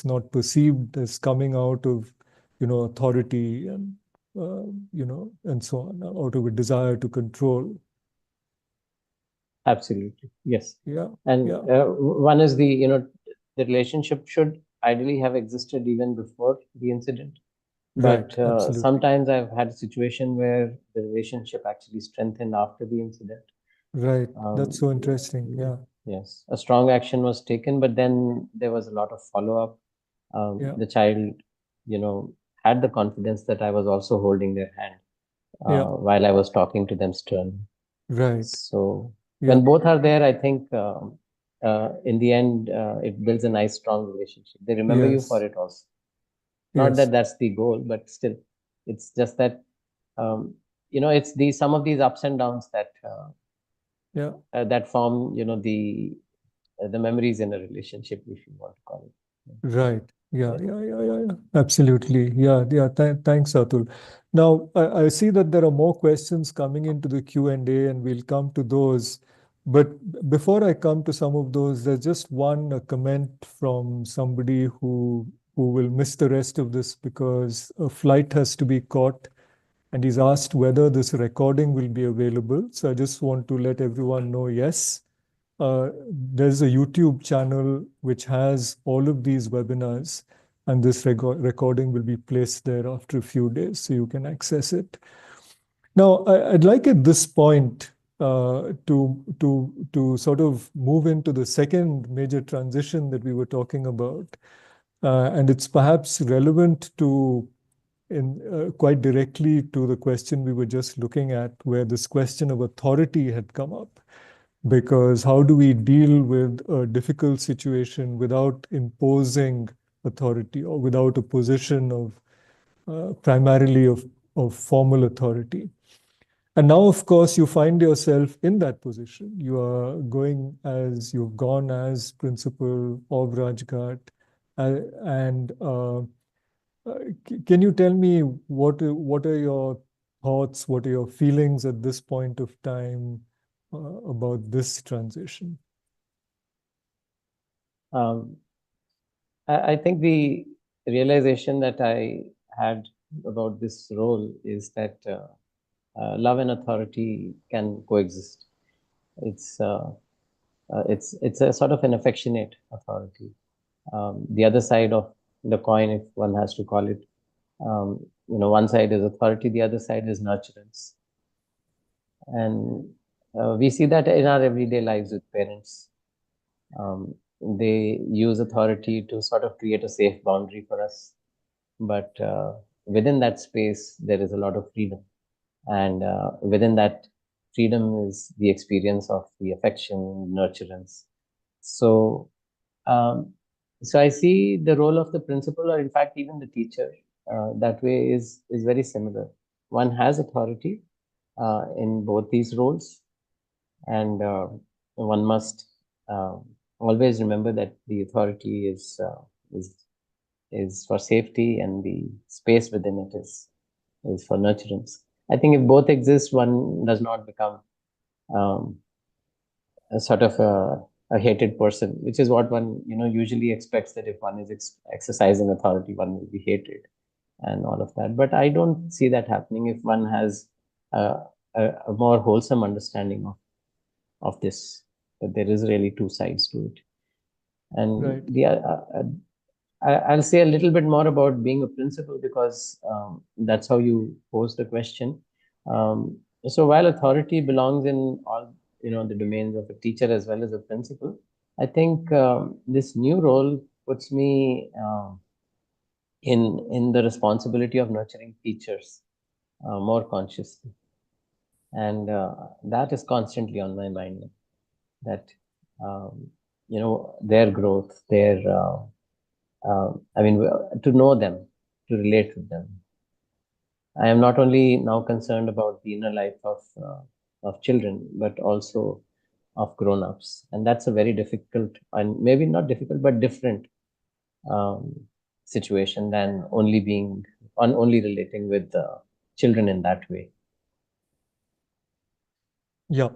not perceived as coming out of, authority and and so on, out of a desire to control. absolutely. Yes. Yeah, And yeah, one is the relationship should ideally have existed even before the incident. right, But absolutely, sometimes I've had a situation where the relationship actually strengthened after the incident. right. That's Um, so interesting. Yeah, yes, a strong action was taken, but then there was a lot of follow up. yeah, The child, had the confidence that I was also holding their hand yeah, while I was talking to them sternly. right, So yeah, when both are there, I think in the end, it builds a nice, strong relationship. They remember you for yes, it also. Not yes, that that's the goal, but still, it's just that um, it's the some of these ups and downs yeah. that form the memories in a relationship, if you want to call it. Right. Yeah, Yeah. yeah, yeah, yeah, yeah. Absolutely. Yeah, yeah. Thanks, Atul. Now, I see that there are more questions coming into the Q&A, and we'll come to those. But before I come to some of those, there's just one comment from somebody who will miss the rest of this because a flight has to be caught, and he's asked whether this recording will be available. So I just want to let everyone know, yes, there's a YouTube channel which has all of these webinars, and this recording will be placed there after a few days, so you can access it. Now, I'd like at this point to sort of move into the second major transition that we were talking about, and it's perhaps relevant to in quite directly to the question we were just looking at, where this question of authority had come up. Because how do we deal with a difficult situation without imposing authority or without a position of primarily of formal authority? And now, of course, you find yourself in that position. You are going as you've gone as principal of Rajghat. And can you tell me what are your thoughts, what are your feelings at this point of time about this transition? Um, I think the realization that I had about this role is that love and authority can coexist. It's it's a sort of an affectionate authority. The other side of the coin, if one has to call it, one side is authority, the other side is nurturance, and we see that in our everyday lives with parents. They use authority to sort of create a safe boundary for us, but within that space there is a lot of freedom, and within that freedom is the experience of the affection, nurturance. So um, so I see the role of the principal, or in fact even the teacher, that way is very similar. One has authority in both these roles, and one must uh, always remember that the authority is for safety, and the space within it is for nurturance. I think if both exist, one does not become um, a sort of a hated person, which is what one usually expects, that if one is exercising authority, one will be hated and all of that. But I don't see that happening if one has uh, a more wholesome understanding of this, that there is really two sides to it. And Right. I'll say a little bit more about being a principal because that's how you pose the question. So while authority belongs in all the domains of a teacher as well as a principal, I think this new role puts me in the responsibility of nurturing teachers more consciously, and that is constantly on my mind. That their growth, their I mean, to know them, to relate with them. I am not only now concerned about the inner life of children, but also of grown-ups, and that's a very difficult and maybe not difficult, but different um, situation than only relating with children in that way. Yeah.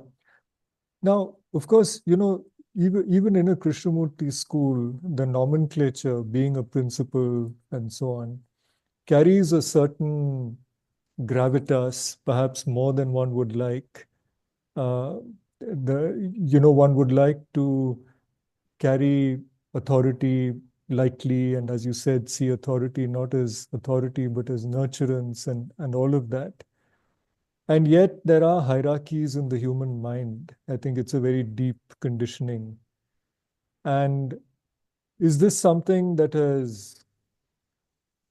Now, of course, even in a Krishnamurti school, the nomenclature, being a principal and so on, carries a certain gravitas, perhaps more than one would like. One would like to carry authority lightly, and as you said, see authority not as authority, but as nurturance and all of that. And yet, there are hierarchies in the human mind. I think it's a very deep conditioning. And is this something that has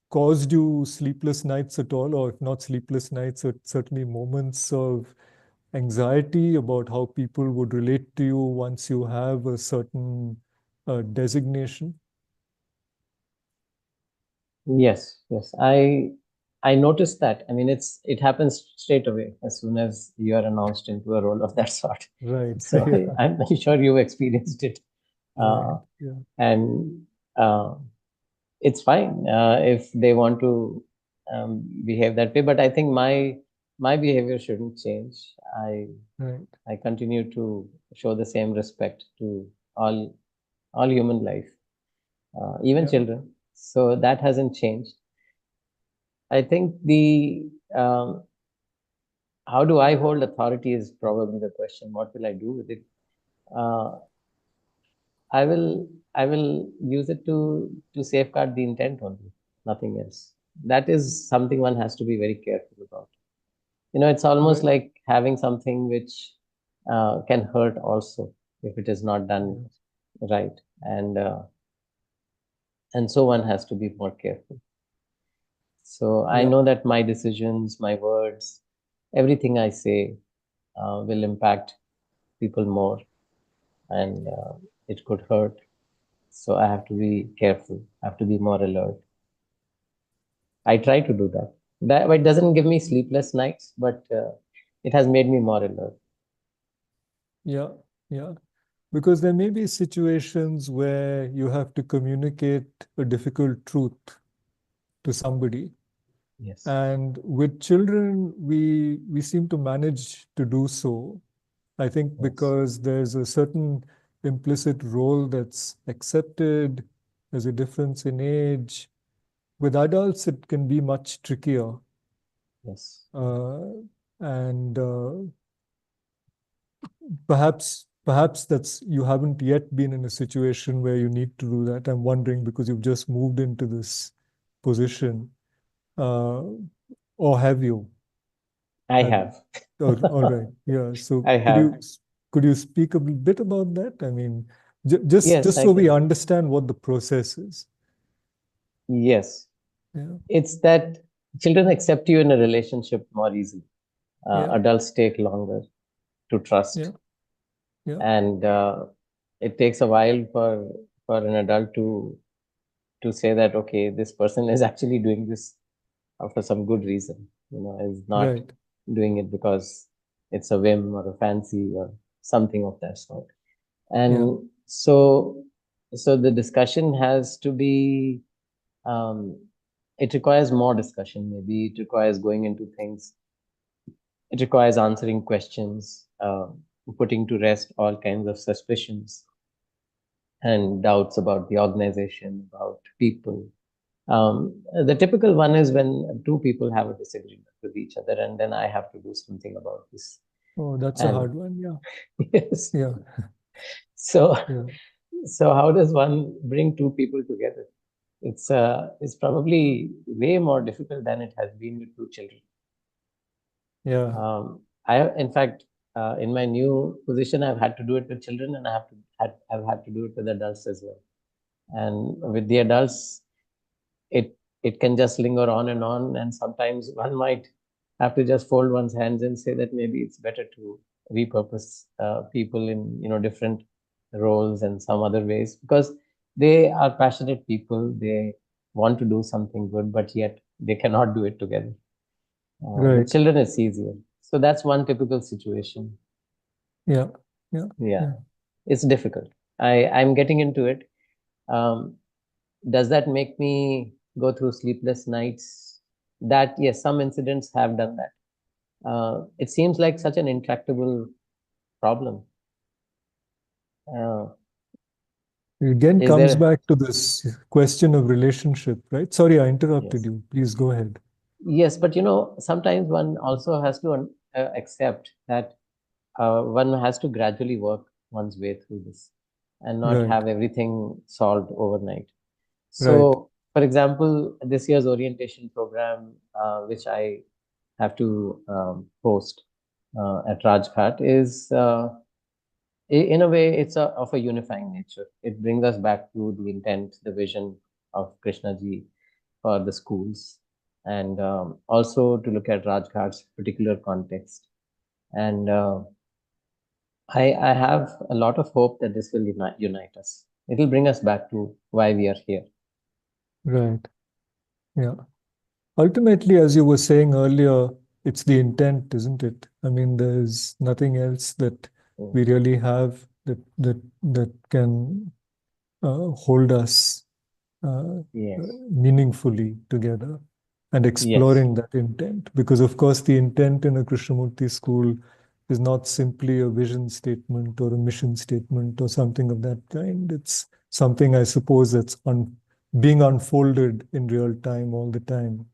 caused you sleepless nights at all, or if not sleepless nights, certainly moments of anxiety about how people would relate to you once you have a certain designation? Yes, yes. I noticed that. I mean, it happens straight away as soon as you are announced into a role of that sort. Right. So Yeah. I'm sure you experienced it, Right. uh, Yeah. and it's fine if they want to behave that way. But I think my behavior shouldn't change. I Right. I continue to show the same respect to all all human life, even Yeah. children. So that hasn't changed. I think the how do I hold authority is probably the question. What will I do with it? Uh, I will I will use it to safeguard the intent only, nothing else. That is something one has to be very careful about. It's almost Right. like having something which can hurt also if it is not done Yes. right, and so one has to be more careful. So I Yeah. know that my decisions, my words, everything I say will impact people more, and it could hurt. So I have to be careful. I have to be more alert. I try to do that. That it doesn't give me sleepless nights, but it has made me more alert. Yeah. Yeah. Because there may be situations where you have to communicate a difficult truth to somebody. Yes, And with children, we seem to manage to do so. I think yes, because there's a certain implicit role that's accepted, there's a difference in age. With adults, it can be much trickier. yes. Uh, and perhaps that's you haven't yet been in a situation where you need to do that. I'm wondering because you've just moved into this position, uh, or have you? I Have have. all right, yeah. So I have. could you speak a bit about that? I mean, just Yes, just I so we can. understand what the process is. Yes. Yeah, It's that children accept you in a relationship more easily. yeah, Adults take longer to yeah, trust, yeah. and it takes a while for an adult to say that okay, this person is actually doing this for some good reason. Is not Right. doing it because it's a whim or a fancy or something of that sort. Yeah. And so the discussion has to be um, it requires more discussion. Maybe it requires going into things. It requires answering questions, putting to rest all kinds of suspicions and doubts about the organization, about people. The typical one is when two people have a disagreement with each other, and then I have to do something about this. Oh, that's a And hard one. Yeah, yes, yeah, so yeah. so how does one bring two people together? It's probably way more difficult than it has been with two children. Yeah. In fact, in my new position, I've had to do it with children, and I've had to do it with adults as well. And with the adults, it can just linger on, and sometimes one might have to just fold one's hands and say that maybe it's better to repurpose people in different roles and some other ways, because they are passionate people. They want to do something good, but yet they cannot do it together. With Right. children, it's easier. So that's one typical situation. Yeah. Yeah. Yeah, Yeah. it's difficult. I'm getting into it. Um, does that make me go through sleepless nights? That, yes, some incidents have done that. It seems like such an intractable problem. Uh, It again is comes there? back to this question of relationship, right? Sorry, I interrupted Yes. you. Please go ahead. Yes, but sometimes one also has to accept that one has to gradually work one's way through this and not Right. have everything solved overnight. Right. So, for example, this year's orientation program, which I have to post at Rajghat, is in a way it's of a unifying nature. It brings us back to the intent, the vision of Krishna ji for the schools, and also to look at Rajghat's particular context. And I have a lot of hope that this will unite us. It will bring us back to why we are here. Right. Yeah. Ultimately, as you were saying earlier, it's the intent, isn't it? I mean, there's nothing else that Mm. we really have that can hold us uh, Yes. meaningfully together and Yes. exploring that intent. Because, of course, the intent in a Krishnamurti school is not simply a vision statement or a mission statement or something of that kind. It's something, I suppose, that's being unfolded in real time all the time.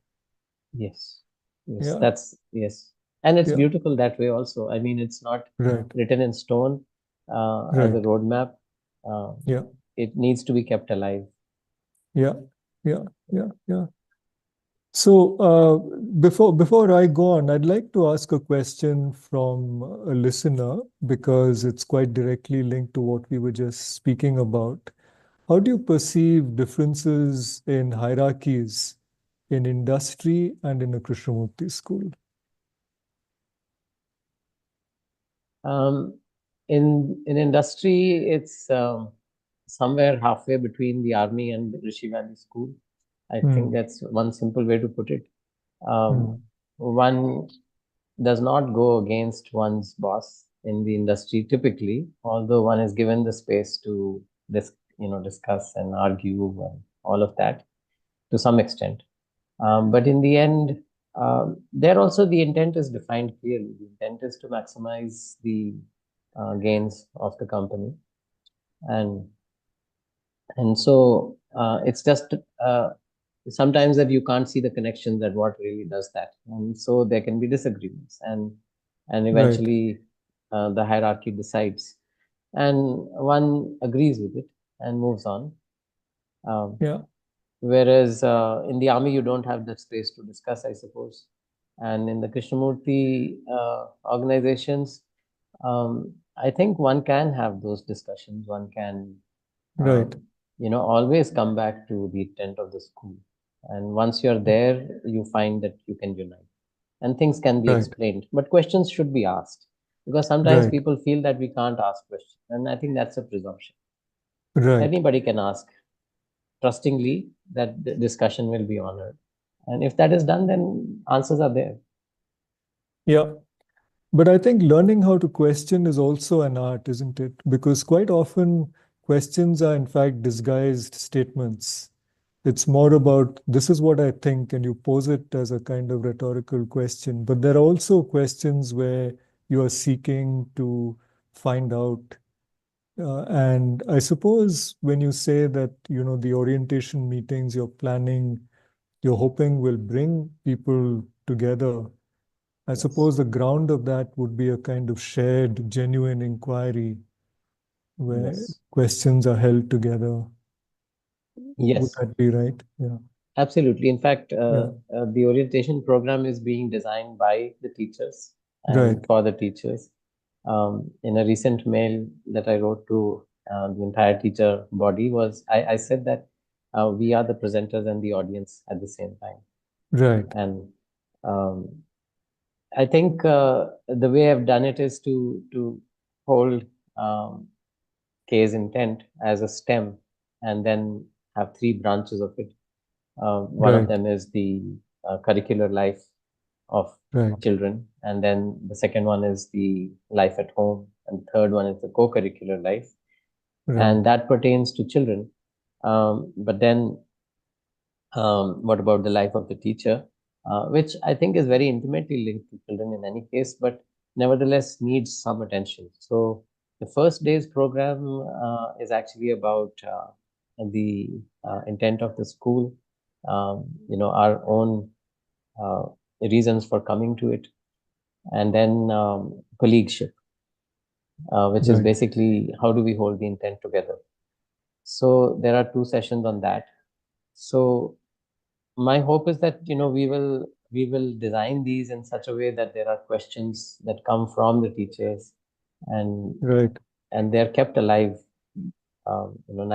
Yes. Yes. Yeah, That's yes. And it's yeah, beautiful that way also. I mean, it's not right, written in stone as a right. roadmap. Um, Yeah, it needs to be kept alive. yeah, yeah, yeah, yeah. So before I go on, I'd like to ask a question from a listener because it's quite directly linked to what we were just speaking about. How do you perceive differences in hierarchies in industry and in a Krishnamurti school? Um, in industry, it's somewhere halfway between the army and the Rishi Valley School. I think Hmm. that's one simple way to put it. Um, Hmm. one does not go against one's boss in the industry typically, although one is given the space to discuss and argue and all of that to some extent. But in the end, there also the intent is defined clearly. The intent is to maximize the gains of the company, and so it's just sometimes that you can't see the connections that what really does that, and so there can be disagreements, and Right. eventually the hierarchy decides, and one agrees with it and moves on. Um, Yeah. Whereas in the army, you don't have that space to discuss, I suppose. And in the Krishnamurti organizations, I think one can have those discussions. One can, Right. always come back to the intent of the school. And once you're there, you find that you can unite and things can be Right. explained. But questions should be asked, because sometimes Right. people feel that we can't ask questions. And I think that's a presumption. Right. Anybody can ask trustingly that the discussion will be honored. And if that is done, then answers are there. Yeah. But I think learning how to question is also an art, isn't it? Because quite often questions are, in fact, disguised statements. It's more about this is what I think, and you pose it as a kind of rhetorical question. But there are also questions where you are seeking to find out. And I suppose when you say that, the orientation meetings you're planning, you're hoping will bring people together, I Yes. suppose the ground of that would be a kind of shared, genuine inquiry where Yes. questions are held together. Would Yes, that be right? Yeah. absolutely. In fact, Yeah. the orientation program is being designed by the teachers and Right. for the teachers. In a recent mail that I wrote to the entire teacher body, I said that we are the presenters and the audience at the same time. Right. And um, I think the way I've done it is to hold K's intent as a stem and then have three branches of it. One of Right. them is the curricular life of Right. children, and then the second one is the life at home, and the third one is the co-curricular life, Right. and that pertains to children. But then, what about the life of the teacher, which I think is very intimately linked to children in any case, but nevertheless needs some attention. So the first day's program is actually about the intent of the school, our own uh, reasons for coming to it, and then colleagueship, which is Right. basically how do we hold the intent together. So there are two sessions on that. So my hope is that we will design these in such a way that there are questions that come from the teachers, and Right. they're kept alive.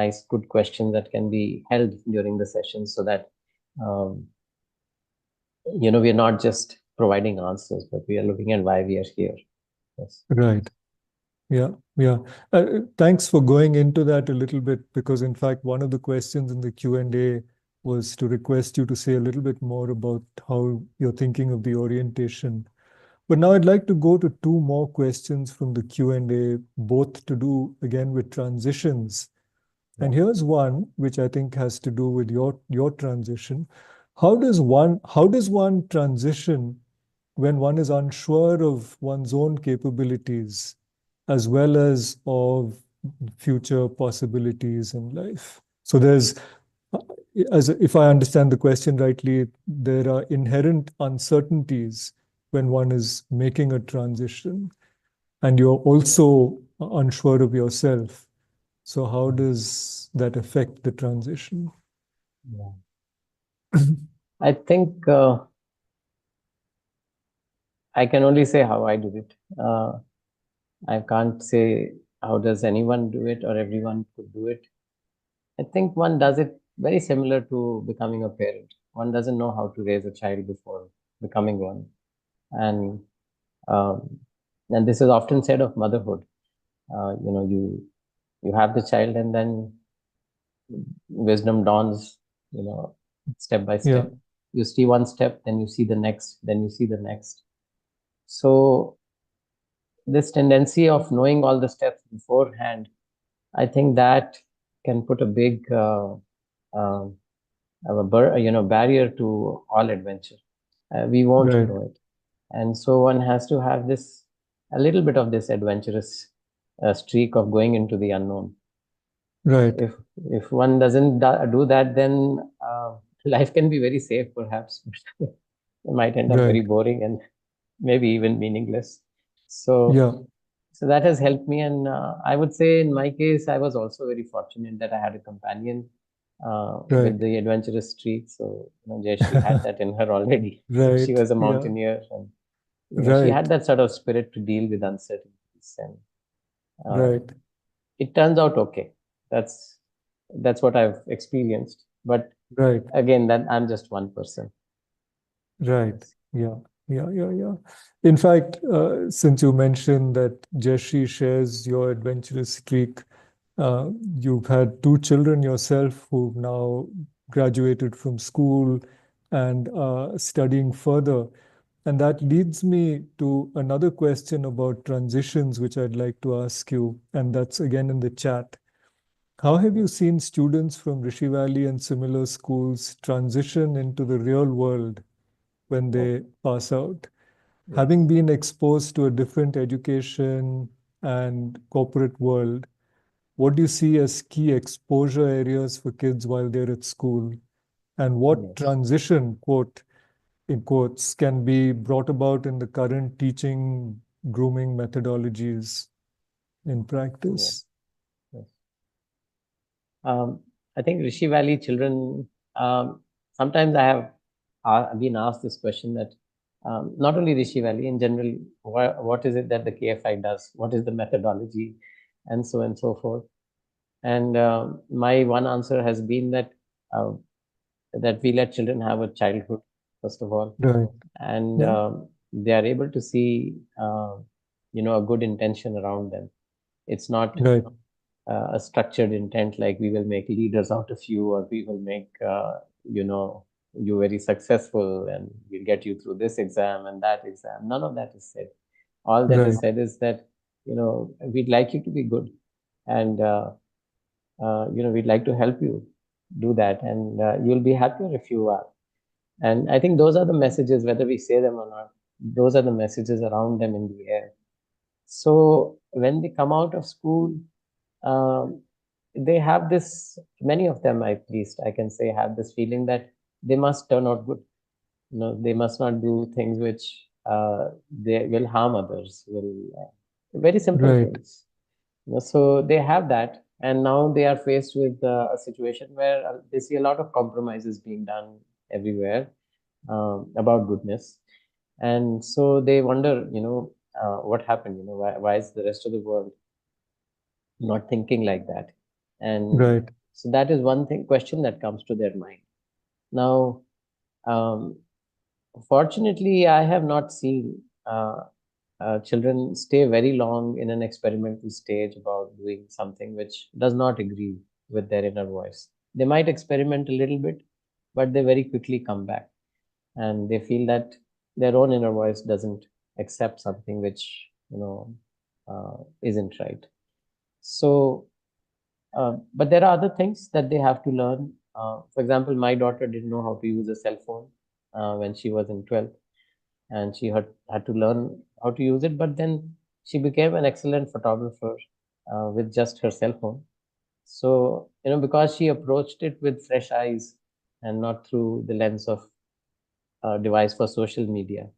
Nice, good questions that can be held during the sessions, so that um, we're not just providing answers, but we are looking at why we are here. Yes. Right. Yeah, yeah. Thanks for going into that a little bit because, in fact, one of the questions in the Q&A was to request you to say a little bit more about how you're thinking of the orientation. But now I'd like to go to two more questions from the Q&A, both to do again with transitions. Yeah. And here's one which I think has to do with your transition. How does one transition when one is unsure of one's own capabilities as well as of future possibilities in life? So as if I understand the question rightly, there are inherent uncertainties when one is making a transition, and you're also unsure of yourself. So how Mm. does that affect the transition? Yeah. I think I can only say how I did it. I can't say how does anyone do it or everyone could do it. I think one does it very similar to becoming a parent. One doesn't know how to raise a child before becoming one, and um, this is often said of motherhood. You have the child, and then wisdom dawns. Step by Yeah, step. You see one step, then you see the next, then you see the next. So this tendency of knowing all the steps beforehand, I think that can put a big um, barrier to all adventure. We won't right, know it, and so one has to have this a little bit of this adventurous streak of going into the unknown. right, If one doesn't do that, then life can be very safe, perhaps. It might end up very right. boring and maybe even meaningless. So Yeah, so that has helped me, and I would say in my case, I was also very fortunate that I had a companion with right. the adventurous streak. So Jayashree had that in her already. She Right. was a Yeah. mountaineer, and she had Right. that sort of spirit to deal with uncertainties, and uh, Right. it turns out okay. That's what I've experienced. But Right. again, that I'm just one person. Right. Yes. Yeah. Yeah. Yeah. Yeah. In fact, since you mentioned that Jeshi shares your adventurous streak, you've had two children yourself who've now graduated from school and studying further. And that leads me to another question about transitions, which I'd like to ask you. And that's again in the chat. How have you seen students from Rishi Valley and similar schools transition into the real world when Oh, they pass out? Having yes. been exposed to a different education and corporate world, what do you see as key exposure areas for kids while they're at school? And what Yes. transition, quote, in quotes, can be brought about in the current teaching grooming methodologies in Yes. practice? Yes. Um, I think Rishi Valley children, sometimes I have been asked this question that not only Rishi Valley, in general, what is it that the KFI does? What is the methodology? And so and so forth. And my one answer has been uh, that we let children have a childhood, first of all, Right. and Yeah. they are able to see, a good intention around them. It's not Right. a structured intent like we will make leaders out of you, or we will make you very successful and we'll get you through this exam and that exam. None of that is said. All that is Right. said is that we'd like you to be good, and we'd like to help you do that, and you'll be happier if you are. And I think those are the messages, whether we say them or not, those are the messages around them in the air. So when they come out of school, um, they have this, many of them at least I can say, have this feeling that they must turn out good. They must not do things which they will harm others, will very simple Right. things. So they have that, and now they are faced with a situation where they see a lot of compromises being done everywhere about goodness. And so they wonder, what happened, why is the rest of the world not thinking like that? And Right. so that is one thing, question that comes to their mind. Now, um, fortunately, I have not seen children stay very long in an experimental stage about doing something which does not agree with their inner voice. They might experiment a little bit, but they very quickly come back, and they feel that their own inner voice doesn't accept something which isn't right. So but there are other things that they have to learn. For example, my daughter didn't know how to use a cell phone when she was in 12th, and she had to learn how to use it. But then she became an excellent photographer with just her cell phone. So, because she approached it with fresh eyes and not through the lens of a device for social media.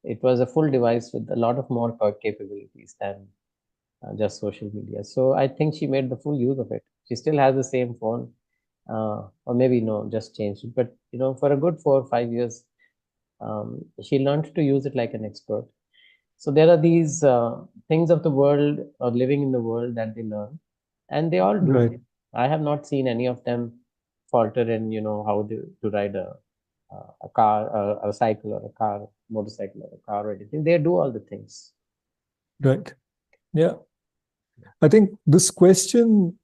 It was a full device with a lot of more capabilities than just social media. So I think she made the full use of it. She still has the same phone, or maybe no, just changed it. But for a good 4 or 5 years, she learned to use it like an expert. So there are these things of the world or living in the world that they learn, and they all do. Right. I have not seen any of them falter in how to ride a car, a cycle, or a car, motorcycle, or a car, or anything. They do all the things. Right. Yeah. I think this question,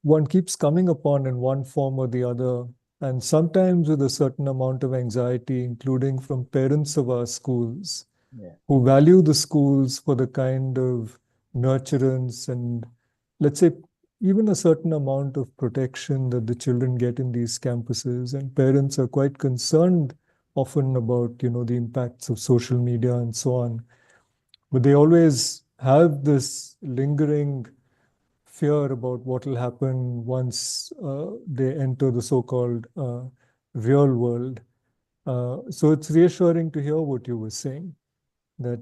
one keeps coming upon in one form or the other, and sometimes with a certain amount of anxiety, including from parents of our schools Yeah. who value the schools for the kind of nurturance and, let's say, even a certain amount of protection that the children get in these campuses. And parents are quite concerned often about, the impacts of social media and so on. But they always have this lingering fear about what will happen once they enter the so-called real world. So it's reassuring to hear what you were saying, that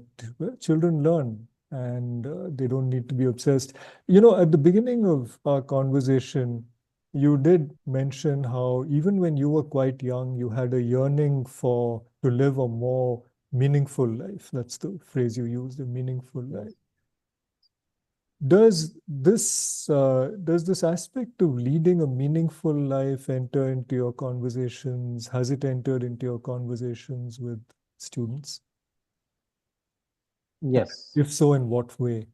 children learn and they don't need to be obsessed. At the beginning of our conversation, you did mention how even when you were quite young, you had a yearning to live a more meaningful life. That's the phrase you used, a meaningful life. Yes. Does this aspect of leading a meaningful life enter into your conversations? Has it entered into your conversations with students? Yes. If so, in what way?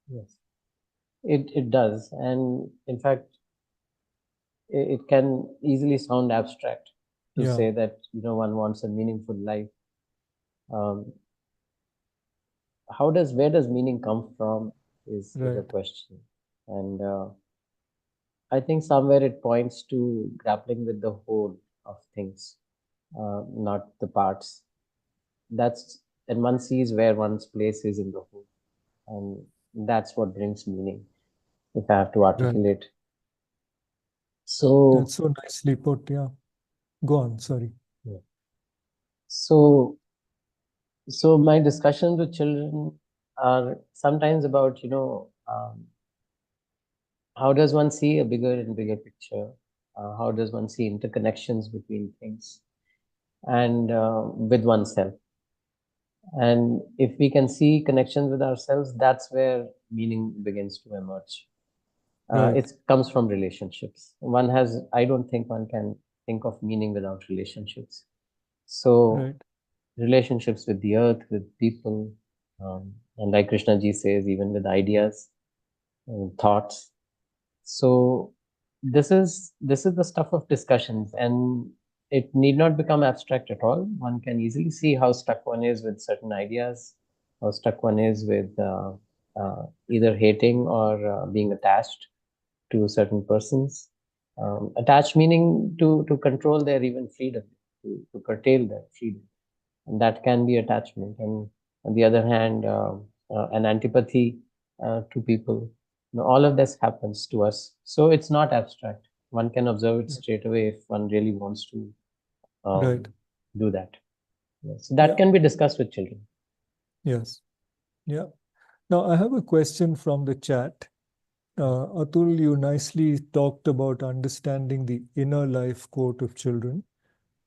Yes. It does, and in fact, it can easily sound abstract to Yeah, say that one wants a meaningful life. Um, where does meaning come from is a right, question, and I think somewhere it points to grappling with the whole of things, not the parts. That's and one sees where one's place is in the whole, and that's what brings meaning, if I have to right. articulate. So, That's so nicely put. Yeah. Go on. Sorry. yeah. so, so my discussions with children are sometimes about, how does one see a bigger and bigger picture? How does one see interconnections between things and with oneself? And if we can see connections with ourselves, that's where meaning begins to emerge. Right, It comes from relationships. I don't think one can think of meaning without relationships. So, right, relationships with the earth, with people, and like Krishna ji says, even with ideas and thoughts. So this is the stuff of discussions, and it need not become abstract at all. One can easily see how stuck one is with certain ideas, how stuck one is with either hating or being attached to certain persons. Attached meaning to control their even freedom, to curtail their freedom, and that can be attachment. And on the other hand, an antipathy to people. All of this happens to us, so it's not abstract. One can observe it straight away if one really wants to right. um, do that. So that Yeah, can be discussed with children. yes. Yeah. Now, I have a question from the chat. Atul, you nicely talked about understanding the inner life quote of children.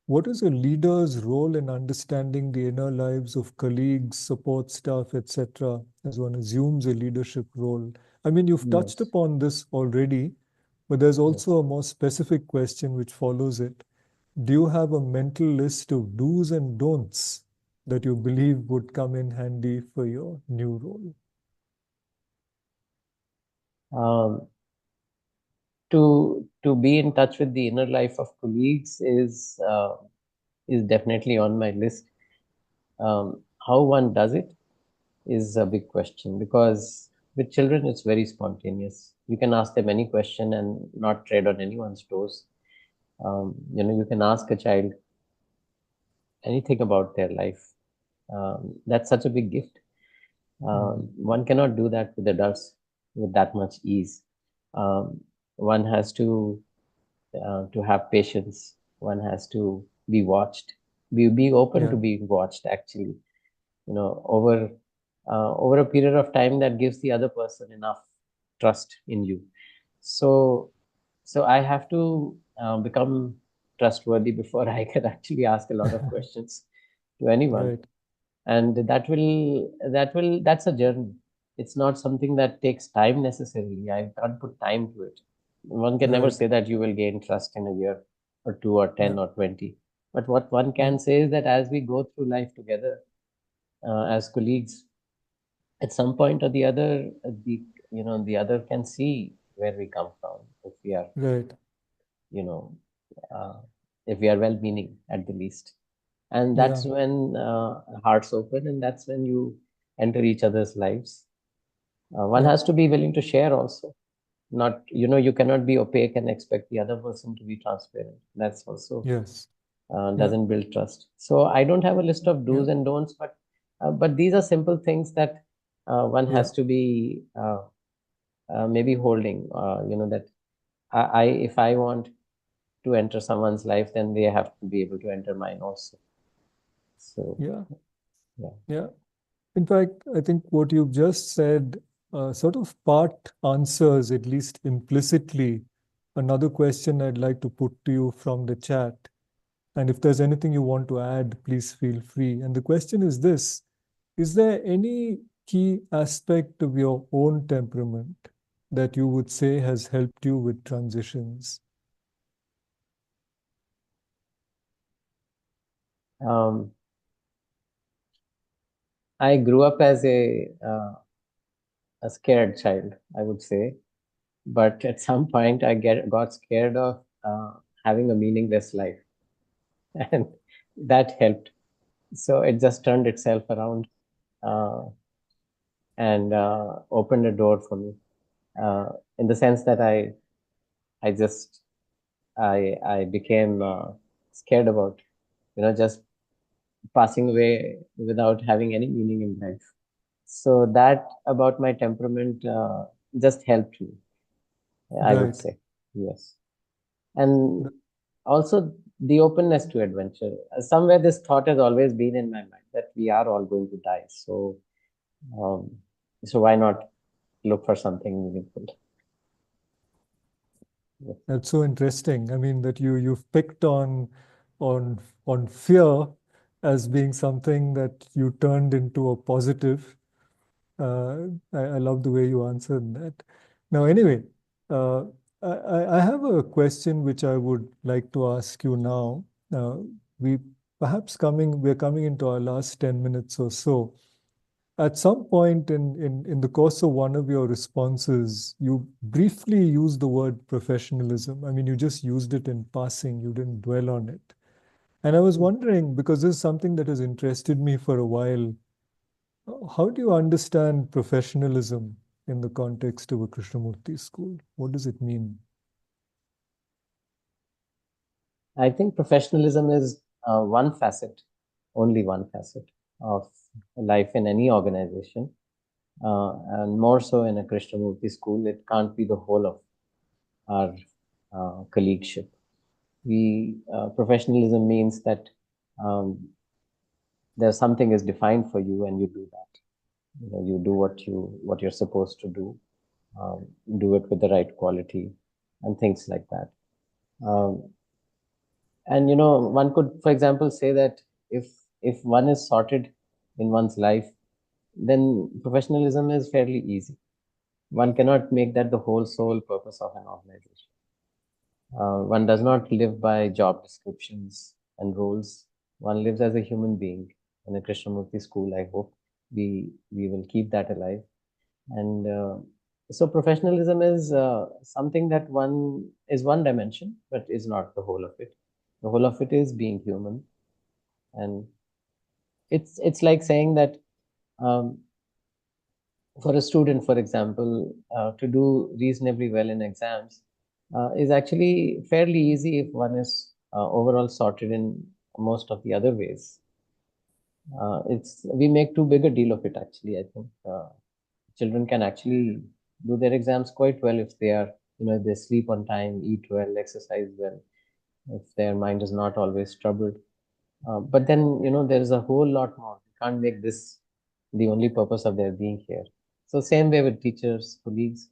What is a leader's role in understanding the inner lives of colleagues, support staff, etc., as one assumes a leadership role? I mean, you've touched Yes, upon this already, but there's yes. also a more specific question which follows it. Do you have a mental list of do's and don'ts that you believe would come in handy for your new role? Um, to be in touch with the inner life of colleagues is definitely on my list. How one does it is a big question, because with children it's very spontaneous. You can ask them any question and not tread on anyone's toes. You can ask a child anything about their life. That's such a big gift. One cannot do that with adults with that much ease. One has to have patience. One has to be watched. Be open to Yeah, being watched. Actually, over a period of time, that gives the other person enough trust in you. So so I have to become trustworthy before I can actually ask a lot of questions to anyone. right, And that's a journey. It's not something that takes time necessarily. I can't put time to it. One can never right. say that you will gain trust in a year or two or Yeah, 10 or 20. But what one yeah, can say is that as we go through life together, as colleagues, at some point or the other, the other can see where we come from, if we are, right. you know, uh, if we are well-meaning at the least. And that's Yeah, when hearts open, and that's when you enter each other's lives. One yeah, has to be willing to share also. Not, you cannot be opaque and expect the other person to be transparent. That's also yes. Yeah, doesn't build trust. So I don't have a list of yeah, do's and don'ts, but these are simple things that one yeah, has to be maybe holding. That I if I want to enter someone's life, then they have to be able to enter mine also. So yeah, yeah. yeah. In fact, I think what you've just said sort of part answers, at least implicitly, another question I'd like to put to you from the chat. And if there's anything you want to add, please feel free. And the question is this: is there any key aspect of your own temperament that you would say has helped you with transitions? Um, I grew up as a scared child, I would say, but at some point got scared of having a meaningless life, and that helped. So it just turned itself around uh, and opened a door for me, uh, in the sense that I just I became scared about just passing away without having any meaning in life. So that about my temperament just helped me, I would Right. say. Yes. And also the openness to adventure. Somewhere this thought has always been in my mind that we are all going to die. Um, so why not look for something meaningful? Yes. That's so interesting. I mean, that you've picked on on fear as being something that you turned into a positive. I love the way you answered that. Now, anyway, uh, I have a question which I would like to ask you now. We we're coming into our last 10 minutes or so. At some point in the course of one of your responses, you briefly used the word professionalism. I mean, you just used it in passing, you didn't dwell on it. And I was wondering, because this is something that has interested me for a while, how do you understand professionalism in the context of a Krishnamurti school? What does it mean? I think professionalism is one facet, only one facet of life in any organization, and more so in a Krishnamurti school. It can't be the whole of our colleagueship. Professionalism means that um, there's something is defined for you, and you do that. You do what you're supposed to do, do it with the right quality, and things like that. Um, and one could, for example, say that if one is sorted in one's life, then professionalism is fairly easy. One cannot make that the whole sole purpose of an organization. One does not live by job descriptions and roles. One lives as a human being. In a Krishnamurti school, I hope we will keep that alive. And so professionalism is something that one is one dimension, but is not the whole of it. The whole of it is being human, and it's like saying that um, for a student, for example, to do reasonably well in exams is actually fairly easy if one is overall sorted in most of the other ways. It's We make too big a deal of it. Actually, I think children can actually do their exams quite well if they are, they sleep on time, eat well, exercise well, if their mind is not always troubled. But then, there is a whole lot more. You can't make this the only purpose of their being here. So same way with teachers, colleagues.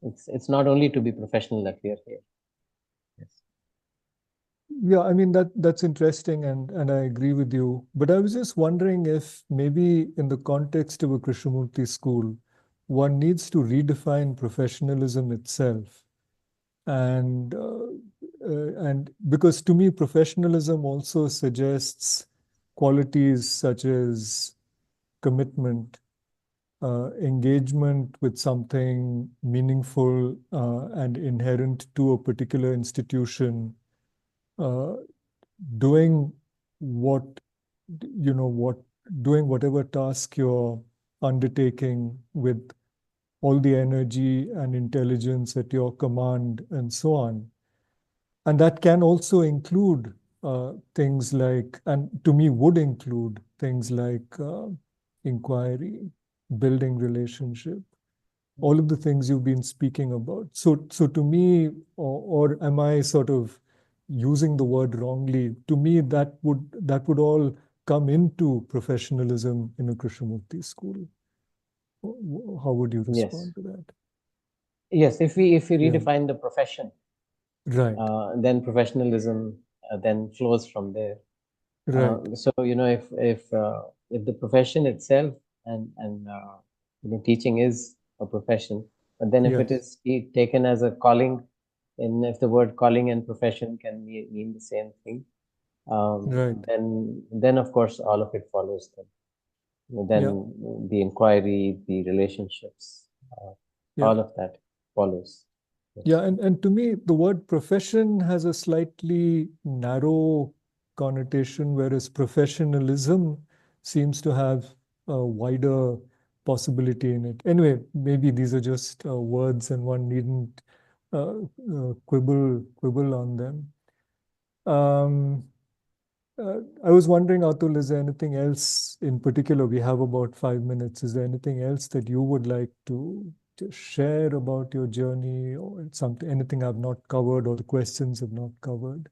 It's not only to be professional that we are here. Yes. Yeah, I mean that's interesting and I agree with you. But I was just wondering if maybe in the context of a Krishnamurti school, one needs to redefine professionalism itself. And because to me, professionalism also suggests qualities such as commitment, engagement with something meaningful and inherent to a particular institution, uh, doing what what doing whatever task you're undertaking with all the energy and intelligence at your command and so on. And that can also include things like, and to me would include things like inquiry, building relationship, all of the things you've been speaking about. So to me, or am I sort of using the word wrongly? To me, that would all come into professionalism in a Krishnamurti school. How would you Yes. respond to that? Yes. If we Yeah, redefine the profession, right, then professionalism then flows from there. right. So if the profession itself and teaching is a profession, but then if it Yes, is taken as a calling, and if the word calling and profession can mean the same thing, right. then of course all of it follows. Yeah, Then the inquiry, the relationships, yeah. all of that follows. Yes. Yeah, and to me, the word profession has a slightly narrow connotation, whereas professionalism seems to have a wider possibility in it. Anyway, maybe these are just words, and one needn't quibble on them. Um, I was wondering, Atul, is there anything else in particular? We have about 5 minutes. Is there anything else that you would like to share about your journey or something, anything I've not covered or the questions have not covered?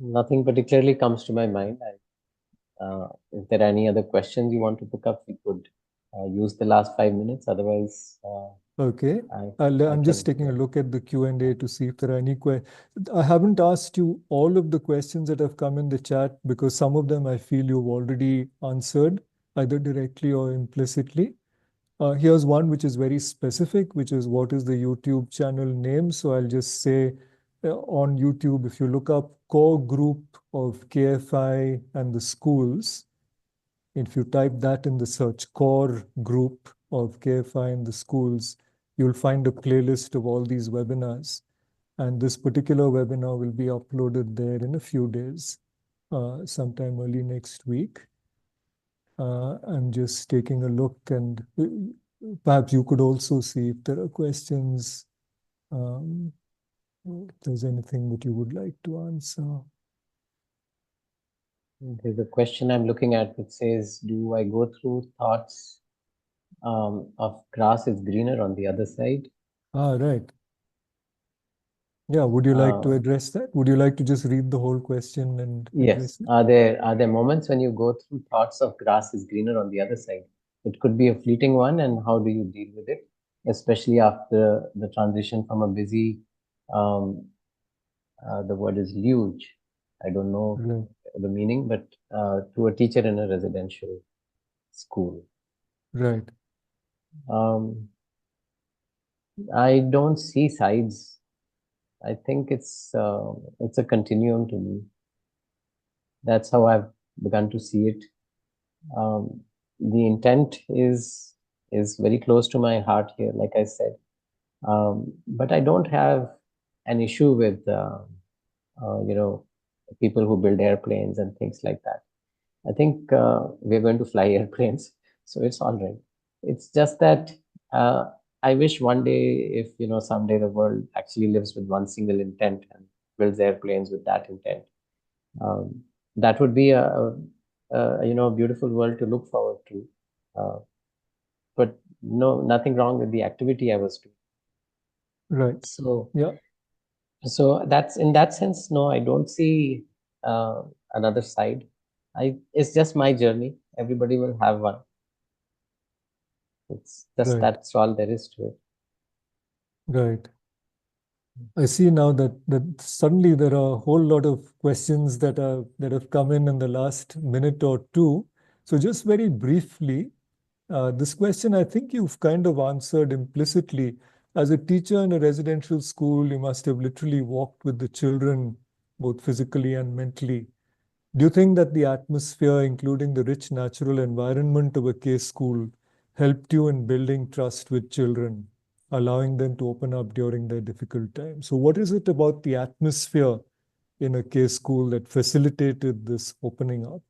Nothing particularly comes to my mind. If there are any other questions you want to pick up, we could use the last 5 minutes. Otherwise, Okay. I I'm just can. taking a look at the Q&A to see if there are any questions. I haven't asked you all of the questions that have come in the chat because some of them I feel you've already answered, either directly or implicitly. Here's one which is very specific, which is what is the YouTube channel name? So I'll just say on YouTube, if you look up core group of KFI and the schools, if you type that in the search, core group of KFI in the schools, you'll find a playlist of all these webinars. And this particular webinar will be uploaded there in a few days, sometime early next week. I'm just taking a look, and perhaps you could also see if there are questions, if there's anything that you would like to answer. There's a question I'm looking at which says, do I go through thoughts of grass is greener on the other side? Right. Yeah, would you like to address that? Would you like to just read the whole question and address Yes. it? Are there moments when you go through thoughts of grass is greener on the other side? It could be a fleeting one, and how do you deal with it, especially after the transition from a busy, um, the word is luge. I don't know Right. the meaning, but to a teacher in a residential school. Right. I don't see sides. I think it's a continuum to me. That's how I've begun to see it. The intent is very close to my heart here, like I said. But I don't have an issue with people who build airplanes and things like that. I think we're going to fly airplanes, so it's all right. It's just that uh, I wish one day, if someday the world actually lives with one single intent and builds airplanes with that intent, um, that would be a beautiful world to look forward to. Uh, but no, nothing wrong with the activity I was doing. Right. So, Yeah. so that's in that sense. No, I don't see another side. It's just my journey. Everybody will have one. It's just Right. that's all there is to it. Right. I see now that suddenly there are a whole lot of questions that have come in the last minute or two. So just very briefly, this question I think you've kind of answered implicitly. As a teacher in a residential school, you must have literally walked with the children, both physically and mentally. Do you think that the atmosphere, including the rich natural environment of a case school, helped you in building trust with children, allowing them to open up during their difficult times? So, what is it about the atmosphere in a case school that facilitated this opening up?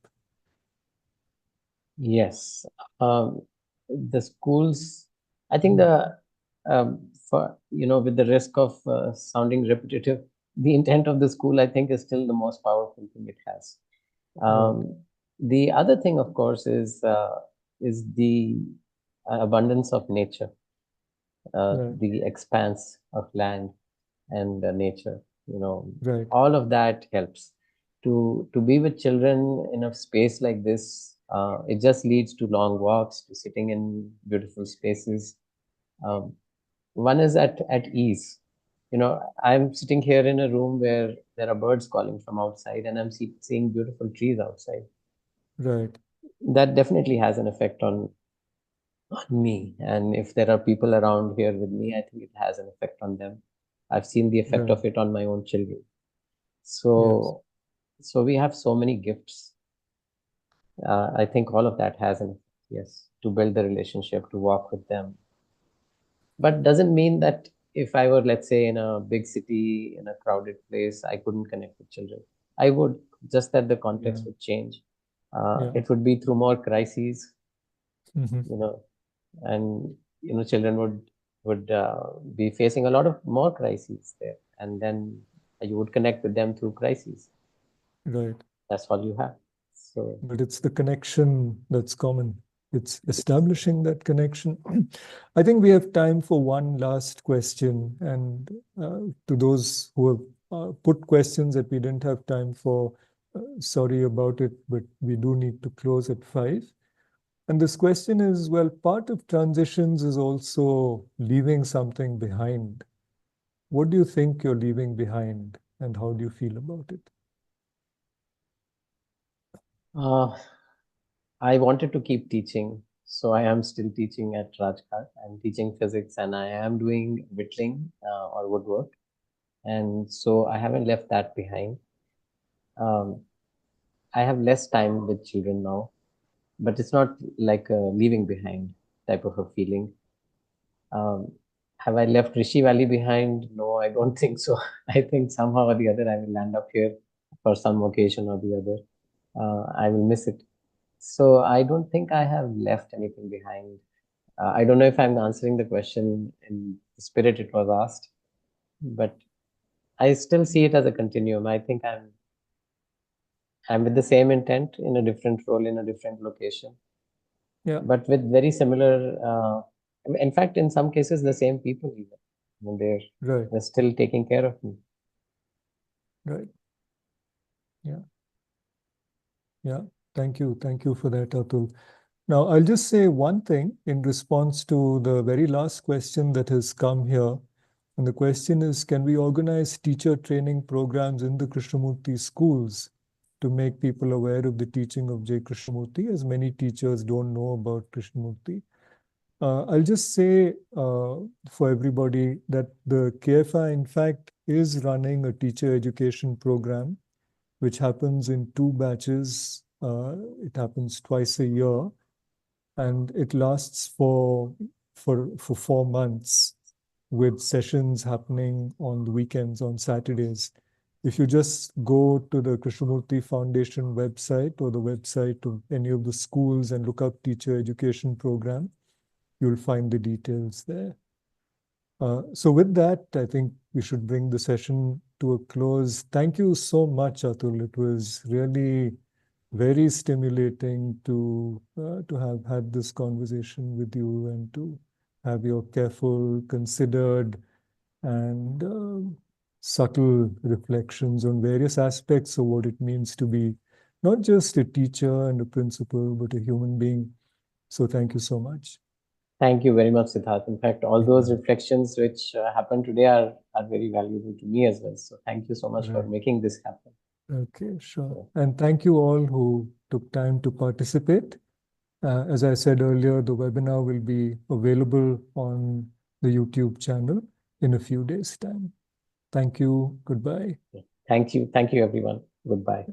Yes. The schools, I think for, with the risk of sounding repetitive, the intent of the school, I think, is still the most powerful thing it has. Right, The other thing, of course, is the abundance of nature, right, the expanse of land and nature. right, All of that helps to be with children in a space like this. It just leads to long walks, to sitting in beautiful spaces. Um, One is at ease. I'm sitting here in a room where there are birds calling from outside, and I'm seeing beautiful trees outside. right. That definitely has an effect on me. And if there are people around here with me, I think it has an effect on them. I've seen the effect Right. of it on my own children. Yes. So we have so many gifts. I think all of that has an effect, yes, to build the relationship, to walk with them. But doesn't mean that if I were, let's say, in a big city, in a crowded place, I couldn't connect with children. I would, just that the Yeah. context would change. Yeah. It would be through more crises, Hmm. you know, and children would be facing a lot of more crises there, and then you would connect with them through crises. Right. That's all you have. So But it's the connection that's common. It's establishing that connection. I think we have time for one last question. And to those who have put questions that we didn't have time for, sorry about it, but we do need to close at 5. And this question is, well, part of transitions is also leaving something behind. What do you think you're leaving behind, and how do you feel about it? Uh, I wanted to keep teaching, so I am still teaching at Rajghat. I'm teaching physics and I am doing whittling or woodwork. And so I haven't left that behind. Um, I have less time with children now, but it's not like a leaving behind type of a feeling. Um, have I left Rishi Valley behind? No, I don't think so. I think somehow or the other I will land up here for some occasion or the other. I will miss it. So I don't think I have left anything behind. I don't know if I'm answering the question in the spirit it was asked, but I still see it as a continuum. I think I'm with the same intent in a different role in a different location, Yeah, but with very similar. In fact, in some cases, the same people even. I mean, right, they're still taking care of me. right. Yeah, yeah. Thank you for that, Atul. Now, I'll just say one thing in response to the very last question that has come here. And the question is, can we organize teacher training programs in the Krishnamurti schools to make people aware of the teaching of J. Krishnamurti, as many teachers don't know about Krishnamurti? I'll just say for everybody that the KFI, in fact, is running a teacher education program, which happens in 2 batches. It happens twice a year, and it lasts for 4 months, with sessions happening on the weekends, on Saturdays. If you just go to the Krishnamurti Foundation website or the website of any of the schools and look up teacher education program, you'll find the details there. So with that, I think we should bring the session to a close. Thank you so much, Atul. It was really very stimulating to have had this conversation with you and to have your careful, considered, and subtle reflections on various aspects of what it means to be not just a teacher and a principal, but a human being. So thank you so much. Thank you very much, Siddharth. In fact, all those Yeah, reflections which happened today are very valuable to me as well. So thank you so much for right. making this happen. Okay, sure. So, And thank you all who took time to participate. As I said earlier, the webinar will be available on the YouTube channel in a few days' time. Thank you. Goodbye. thank you. Thank you, everyone. Goodbye.